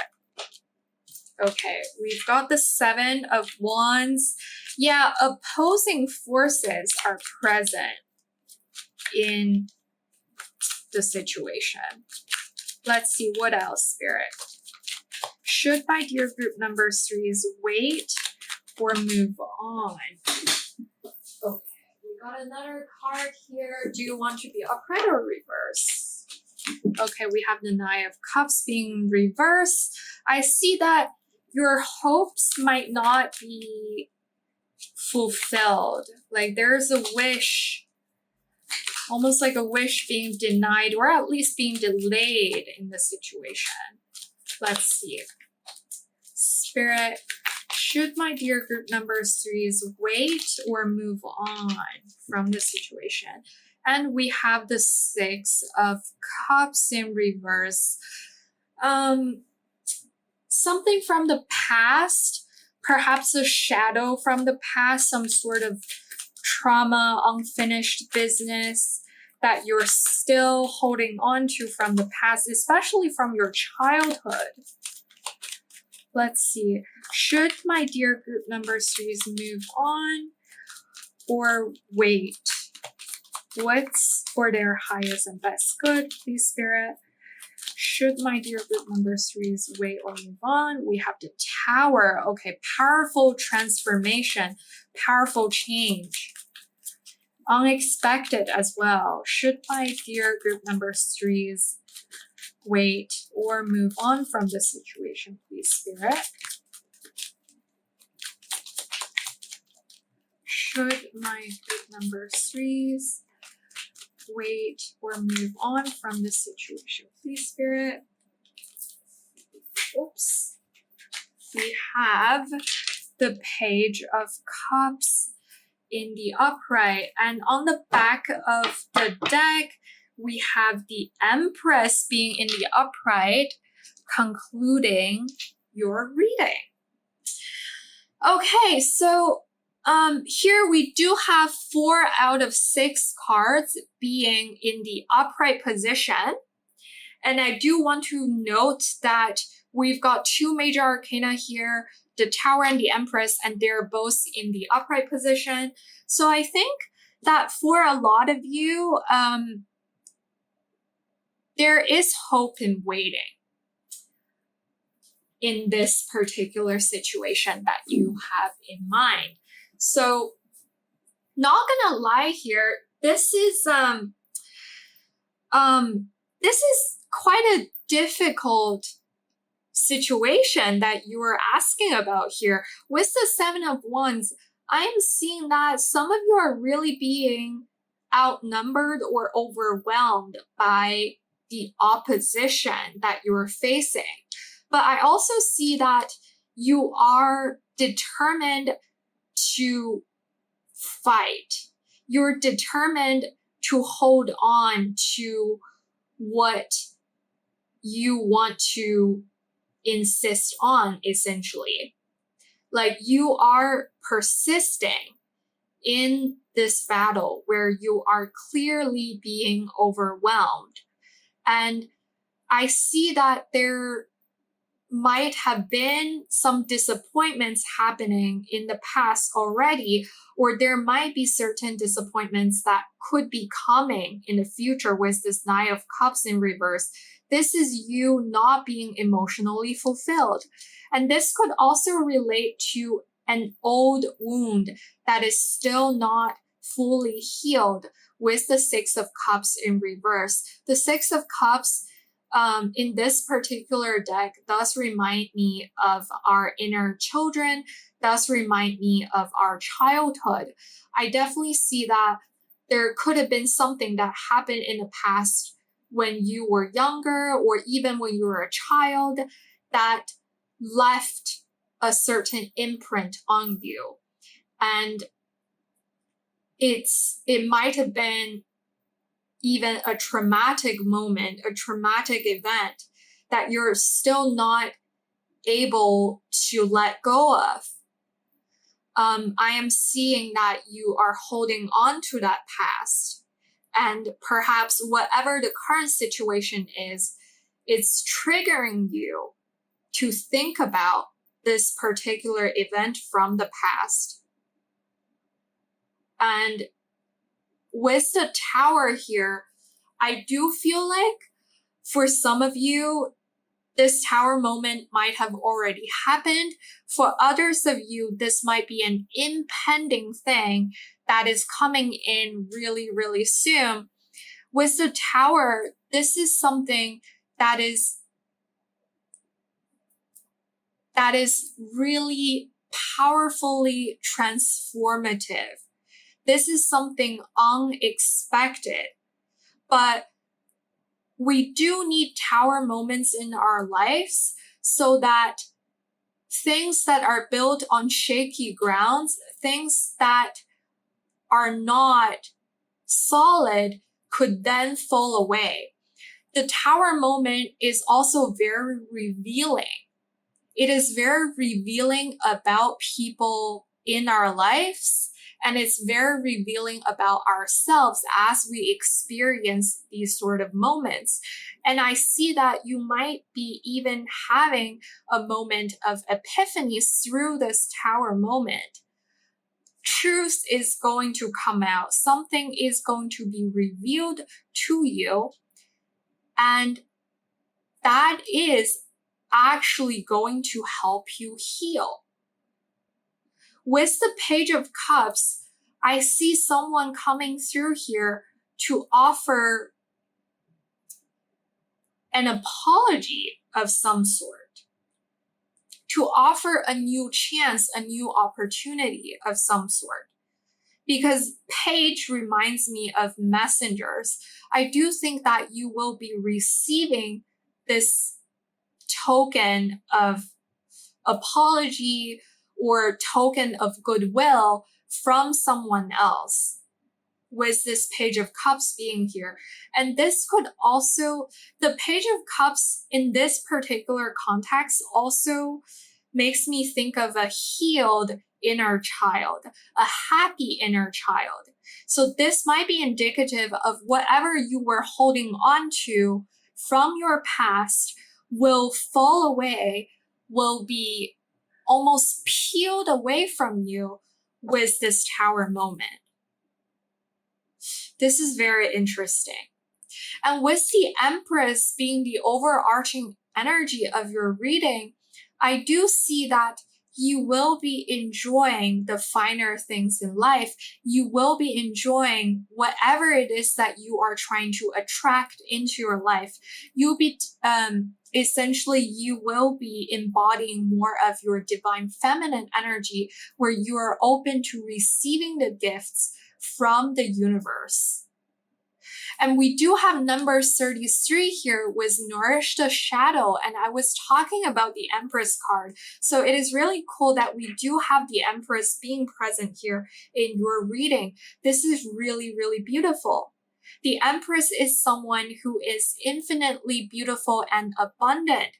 Okay, we've got the 7 of Wands. Yeah, opposing forces are present in the situation. Let's see, what else, Spirit? Should my dear group number 3s wait or move on? Okay, we got another card here. Do you want to be upright or reverse? Okay, we have the 9 of Cups being reversed. I see that your hopes might not be fulfilled. Like there's a wish, almost like a wish being denied or at least being delayed in the situation. Let's see. Spirit, should my dear group number 3s wait or move on from the situation? And we have the 6 of Cups in reverse. Something from the past, perhaps a shadow from the past, some sort of trauma, unfinished business that you're still holding on to from the past, especially from your childhood. Let's see. Should my dear group number 3s move on or wait? What's for their highest and best good, please, Spirit? Should my dear group number 3s wait or move on? We have the Tower. Okay, powerful transformation, powerful change. Unexpected as well. Should my dear group number 3s wait or move on from the situation, please, Spirit? Should my group number 3s wait or move on from the situation, please, Spirit? Oops. We have the Page of Cups in the upright, and on the back of the deck we have the Empress being in the upright, concluding your reading. Okay, so here we do have 4 out of 6 cards being in the upright position. And I do want to note that we've got 2 major arcana here, the Tower and the Empress, and they're both in the upright position. So I think that for a lot of you, there is hope in waiting in this particular situation that you have in mind. So, not gonna lie here, this is quite a difficult situation that you are asking about here. With the 7 of Wands, I am seeing that some of you are really being outnumbered or overwhelmed by the opposition that you're facing. But I also see that you are determined to fight. You're determined to hold on to what you want to insist on, essentially. Like you are persisting in this battle where you are clearly being overwhelmed. And I see that there might have been some disappointments happening in the past already, or there might be certain disappointments that could be coming in the future with this Nine of Cups in reverse. This is you not being emotionally fulfilled. And this could also relate to an old wound that is still not fully healed with the Six of Cups in reverse. The Six of Cups in this particular deck does remind me of our inner children, does remind me of our childhood. I definitely see that there could have been something that happened in the past when you were younger or even when you were a child that left a certain imprint on you. And it might have been even a traumatic moment, a traumatic event that you're still not able to let go of. I am seeing that you are holding on to that past. And perhaps whatever the current situation is, it's triggering you to think about this particular event from the past. And with the Tower here, I do feel like for some of you, this Tower moment might have already happened. For others of you, this might be an impending thing that is coming in really, really soon. With the Tower, this is something that is really powerfully transformative. This is something unexpected, but we do need Tower moments in our lives so that things that are built on shaky grounds, things that are not solid, could then fall away. The Tower moment is also very revealing. It is very revealing about people in our lives, and it's very revealing about ourselves as we experience these sort of moments. And I see that you might be even having a moment of epiphany through this Tower moment. Truth is going to come out. Something is going to be revealed to you. And that is actually going to help you heal. With the Page of Cups, I see someone coming through here to offer an apology of some sort, to offer a new chance, a new opportunity of some sort. Because Page reminds me of messengers. I do think that you will be receiving this token of apology or token of goodwill from someone else with this Page of Cups being here. And this could also, the Page of Cups in this particular context also makes me think of a healed inner child, a happy inner child. So this might be indicative of whatever you were holding on to from your past will fall away, will be almost peeled away from you with this Tower moment. This is very interesting. And with the Empress being the overarching energy of your reading, I do see that you will be enjoying the finer things in life. You will be enjoying whatever it is that you are trying to attract into your life. You'll be, essentially, you will be embodying more of your divine feminine energy where you are open to receiving the gifts from the universe. And we do have number 33 here with Nourish the Shadow. And I was talking about the Empress card. So it is really cool that we do have the Empress being present here in your reading. This is really, really beautiful. The Empress is someone who is infinitely beautiful and abundant,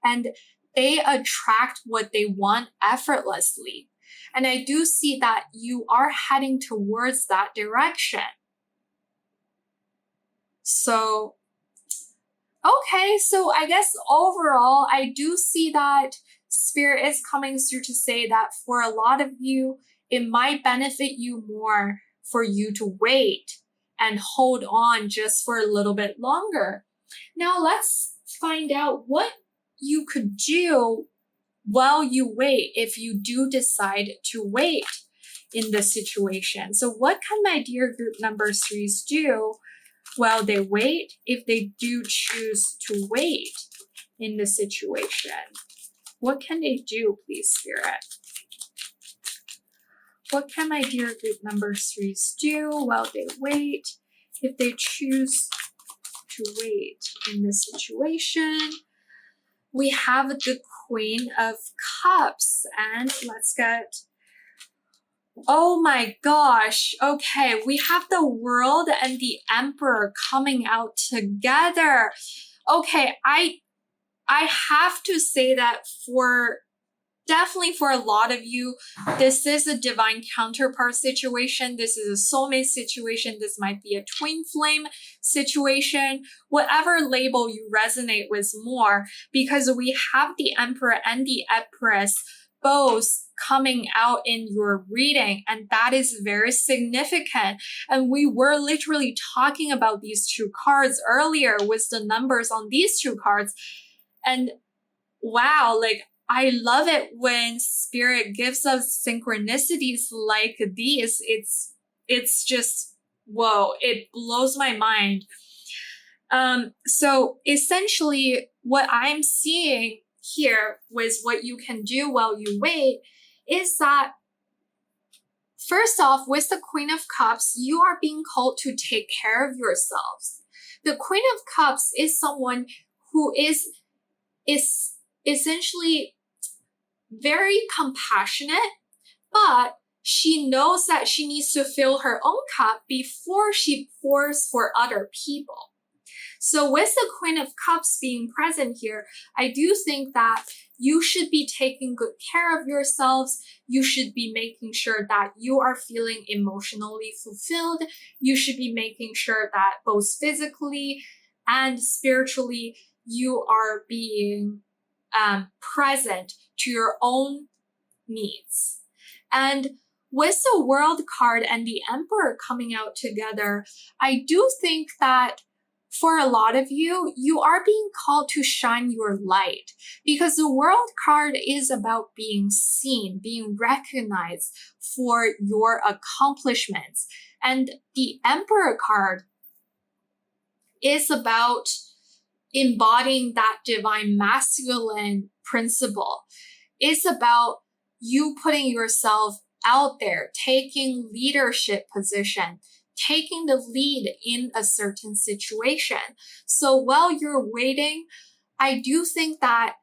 and they attract what they want effortlessly. And I do see that you are heading towards that direction. So, Okay, so I guess overall, I do see that Spirit is coming through to say that for a lot of you, it might benefit you more for you to wait and hold on just for a little bit longer. Now, let's find out what you could do while you wait if you do decide to wait in this situation. So, what can my dear group number threes do while they wait if they do choose to wait in the situation? What can they do, please, Spirit? What can my dear group number threes do while they wait if they choose to wait in this situation? We have the Queen of Cups, and let's get, oh my gosh, okay, we have the World and the Emperor coming out together. Okay, I have to say that definitely for a lot of you, this is a divine counterpart situation. This is a soulmate situation. This might be a twin flame situation, whatever label you resonate with more, because we have the Emperor and the Empress both coming out in your reading, and that is very significant. And we were literally talking about these two cards earlier with the numbers on these two cards. And wow, like, I love it when Spirit gives us synchronicities like these. It's just, whoa, it blows my mind. So essentially what I'm seeing here with what you can do while you wait is that, first off, with the Queen of Cups, you are being called to take care of yourselves. The Queen of Cups is someone who is essentially very compassionate, but she knows that she needs to fill her own cup before she pours for other people. So with the Queen of Cups being present here, I do think that you should be taking good care of yourselves. You should be making sure that you are feeling emotionally fulfilled. You should be making sure that both physically and spiritually, you are being present to your own needs. And with the World card and the Emperor coming out together, I do think that for a lot of you, you are being called to shine your light, because the World card is about being seen, being recognized for your accomplishments. And the Emperor card is about embodying that divine masculine principle. It's about you putting yourself out there, taking leadership position, taking the lead in a certain situation. So while you're waiting, I do think that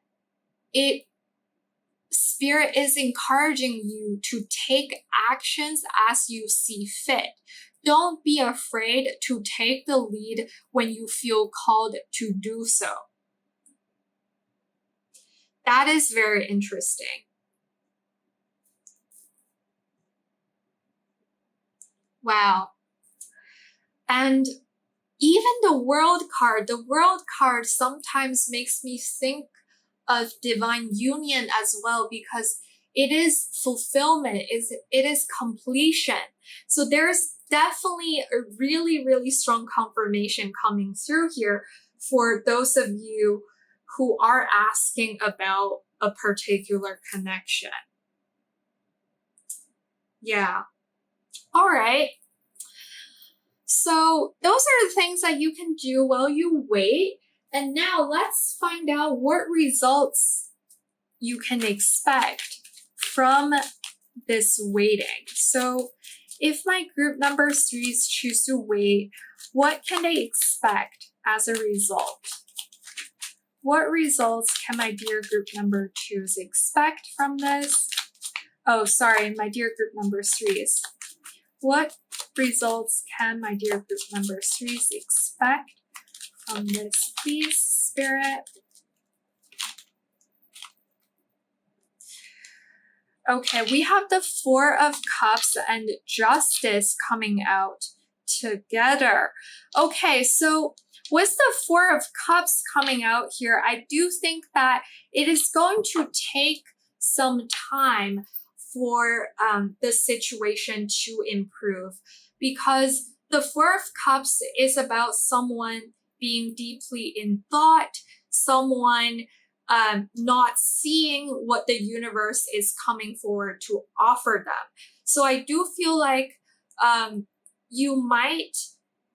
Spirit is encouraging you to take actions as you see fit. Don't be afraid to take the lead when you feel called to do so. That is very interesting. Wow. And even the World card sometimes makes me think of divine union as well, because it is fulfillment, it is completion. So there's definitely a really, really strong confirmation coming through here for those of you who are asking about a particular connection. Yeah. All right. So those are the things that you can do while you wait. And now let's find out what results you can expect from this waiting. So if my group number threes choose to wait, what can they expect as a result? What results can my dear group number twos expect from this? Oh, sorry, my dear group number threes. What results can my dear group number threes expect from this, please, Spirit? Okay, we have the Four of Cups and Justice coming out together. Okay, so with the Four of Cups coming out here, I do think that it is going to take some time for the situation to improve, because the Four of Cups is about someone being deeply in thought, someone not seeing what the universe is coming forward to offer them. So I do feel like you might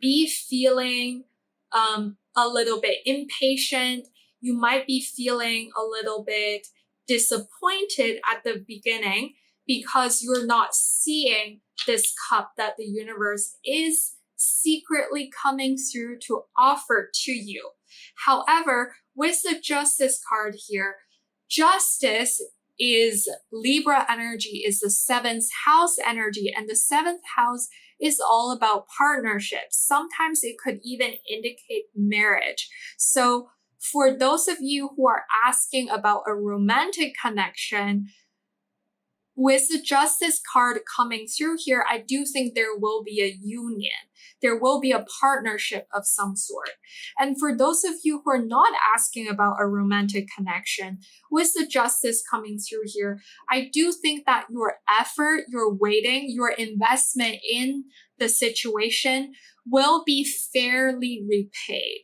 be feeling a little bit impatient. You might be feeling a little bit disappointed at the beginning because you're not seeing this cup that the universe is secretly coming through to offer to you. However, with the Justice card here, Justice is Libra energy, is the 7th house energy, and the 7th house is all about partnerships. Sometimes it could even indicate marriage. So for those of you who are asking about a romantic connection, with the Justice card coming through here, I do think there will be a union. There will be a partnership of some sort. And for those of you who are not asking about a romantic connection, with the Justice coming through here, I do think that your effort, your waiting, your investment in the situation will be fairly repaid.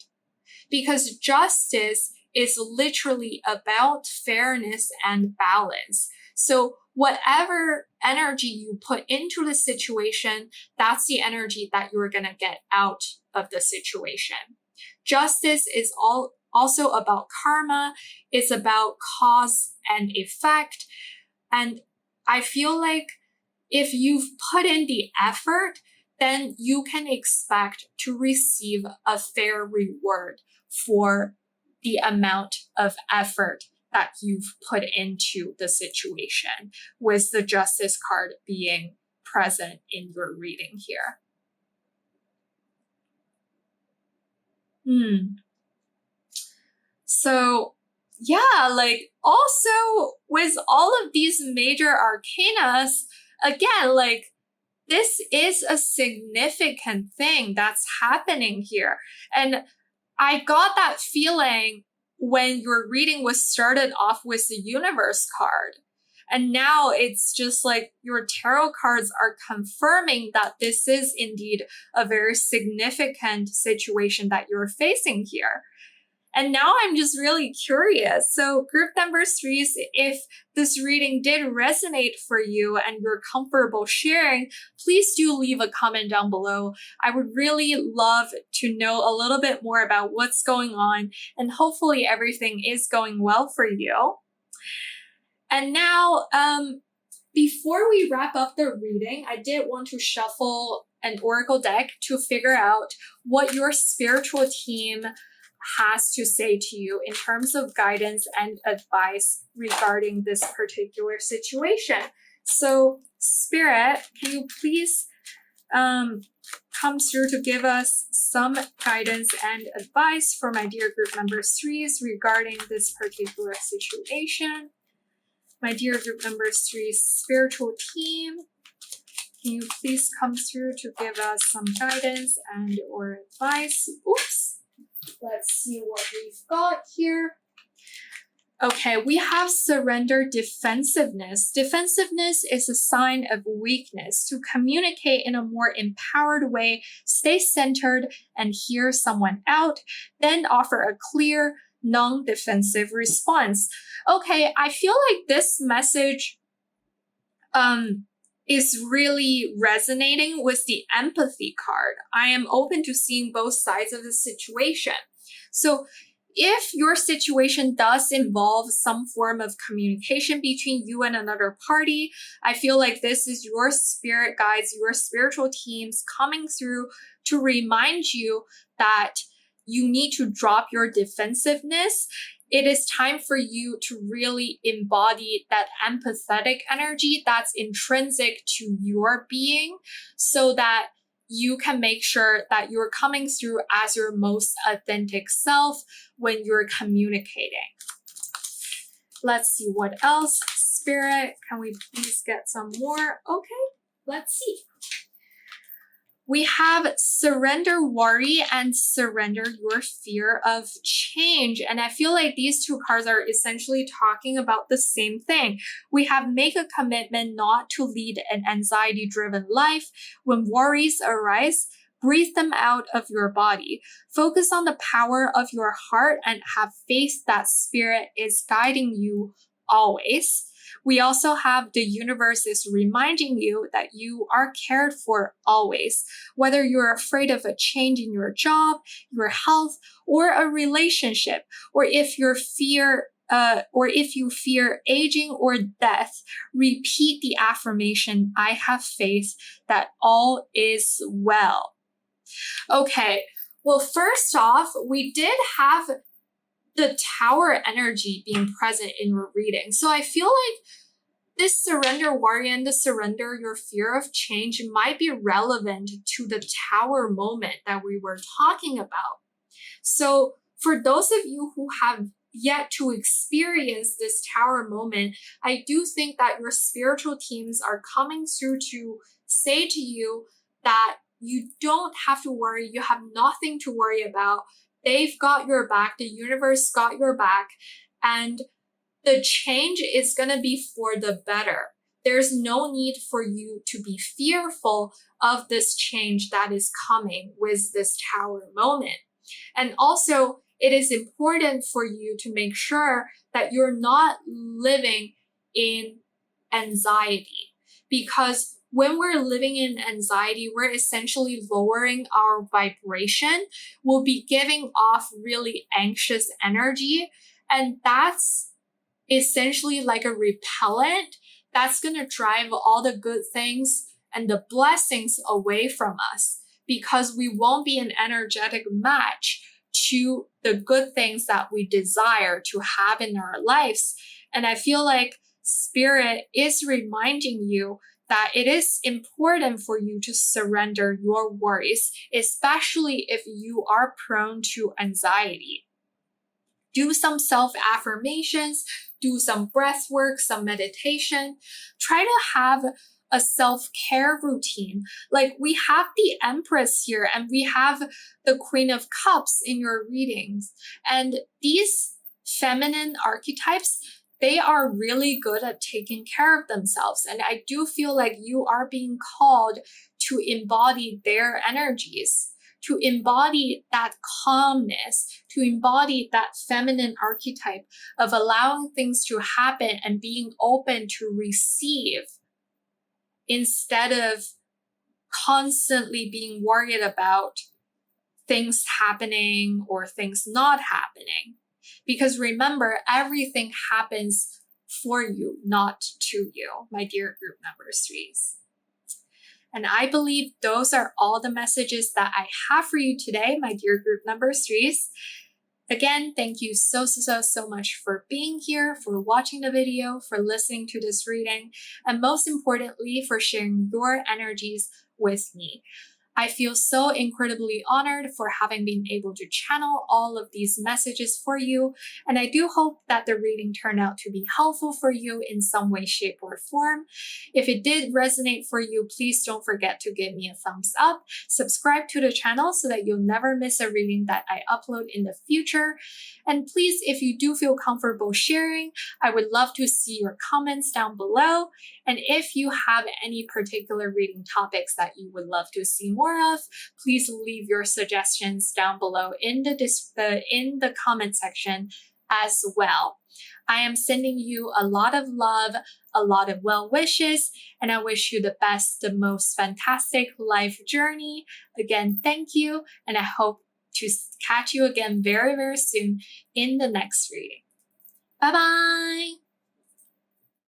Because Justice is literally about fairness and balance. So whatever energy you put into the situation, that's the energy that you're going to get out of the situation. Justice is also about karma. It's about cause and effect. And I feel like if you've put in the effort, then you can expect to receive a fair reward for the amount of effort that you've put into the situation, with the Justice card being present in your reading here. So yeah, like also with all of these major arcanas, again, like this is a significant thing that's happening here. And I got that feeling when your reading was started off with the Universe card. And now it's just like your tarot cards are confirming that this is indeed a very significant situation that you're facing here. And now I'm just really curious. So group number 3s, if this reading did resonate for you and you're comfortable sharing, please do leave a comment down below. I would really love to know a little bit more about what's going on, and hopefully everything is going well for you. And now, before we wrap up the reading, I did want to shuffle an oracle deck to figure out what your spiritual team has to say to you in terms of guidance and advice regarding this particular situation. So, Spirit, can you please come through to give us some guidance and advice for my dear group member 3s regarding this particular situation? My dear group member 3 spiritual team, can you please come through to give us some guidance and or advice? Oops. Let's see what we've got here. Okay, we have surrender defensiveness. Defensiveness is a sign of weakness. To communicate in a more empowered way, stay centered and hear someone out, then offer a clear, non-defensive response. Okay, I feel like this message is really resonating with the empathy card. I am open to seeing both sides of the situation. So if your situation does involve some form of communication between you and another party, I feel like this is your spirit guides, your spiritual teams coming through to remind you that you need to drop your defensiveness. It is time for you to really embody that empathetic energy that's intrinsic to your being, so that you can make sure that you're coming through as your most authentic self when you're communicating. Let's see what else. Spirit, can we please get some more? Okay, let's see. We have surrender worry and surrender your fear of change. And I feel like these two cards are essentially talking about the same thing. We have make a commitment not to lead an anxiety driven life. When worries arise, breathe them out of your body. Focus on the power of your heart and have faith that spirit is guiding you always. We also have the universe is reminding you that you are cared for always. Whether you're afraid of a change in your job, your health, or a relationship, or if you fear aging or death, repeat the affirmation, I have faith that all is well. Okay, well, first off, we did have the tower energy being present in your reading. So I feel like this surrender worry and the surrender your fear of change might be relevant to the tower moment that we were talking about. So for those of you who have yet to experience this tower moment, I do think that your spiritual teams are coming through to say to you that you don't have to worry. You have nothing to worry about. They've got your back. The universe got your back. And the change is going to be for the better. There's no need for you to be fearful of this change that is coming with this tower moment. And also, it is important for you to make sure that you're not living in anxiety, because when we're living in anxiety, we're essentially lowering our vibration. We'll be giving off really anxious energy, and that's essentially like a repellent that's going to drive all the good things and the blessings away from us, because we won't be an energetic match to the good things that we desire to have in our lives. And I feel like spirit is reminding you that it is important for you to surrender your worries, especially if you are prone to anxiety. Do some self-affirmations, do some breath work, some meditation. Try to have a self-care routine. Like we have the Empress here and we have the Queen of Cups in your readings. And these feminine archetypes, they are really good at taking care of themselves. And I do feel like you are being called to embody their energies, to embody that calmness, to embody that feminine archetype of allowing things to happen and being open to receive instead of constantly being worried about things happening or things not happening. Because remember, everything happens for you, not to you, my dear group number 3s. And I believe those are all the messages that I have for you today, my dear group number 3s. Again, thank you so much for being here, for watching the video, for listening to this reading, and most importantly, for sharing your energies with me. I feel so incredibly honored for having been able to channel all of these messages for you, and I do hope that the reading turned out to be helpful for you in some way, shape, or form. If it did resonate for you, please don't forget to give me a thumbs up, subscribe to the channel so that you'll never miss a reading that I upload in the future, and please, if you do feel comfortable sharing, I would love to see your comments down below, and if you have any particular reading topics that you would love to see more of, please leave your suggestions down below in the comment section as well. I am sending you a lot of love, a lot of well wishes, and I wish you the best, the most fantastic life journey. Again, thank you, and I hope to catch you again very soon in the next reading. Bye bye!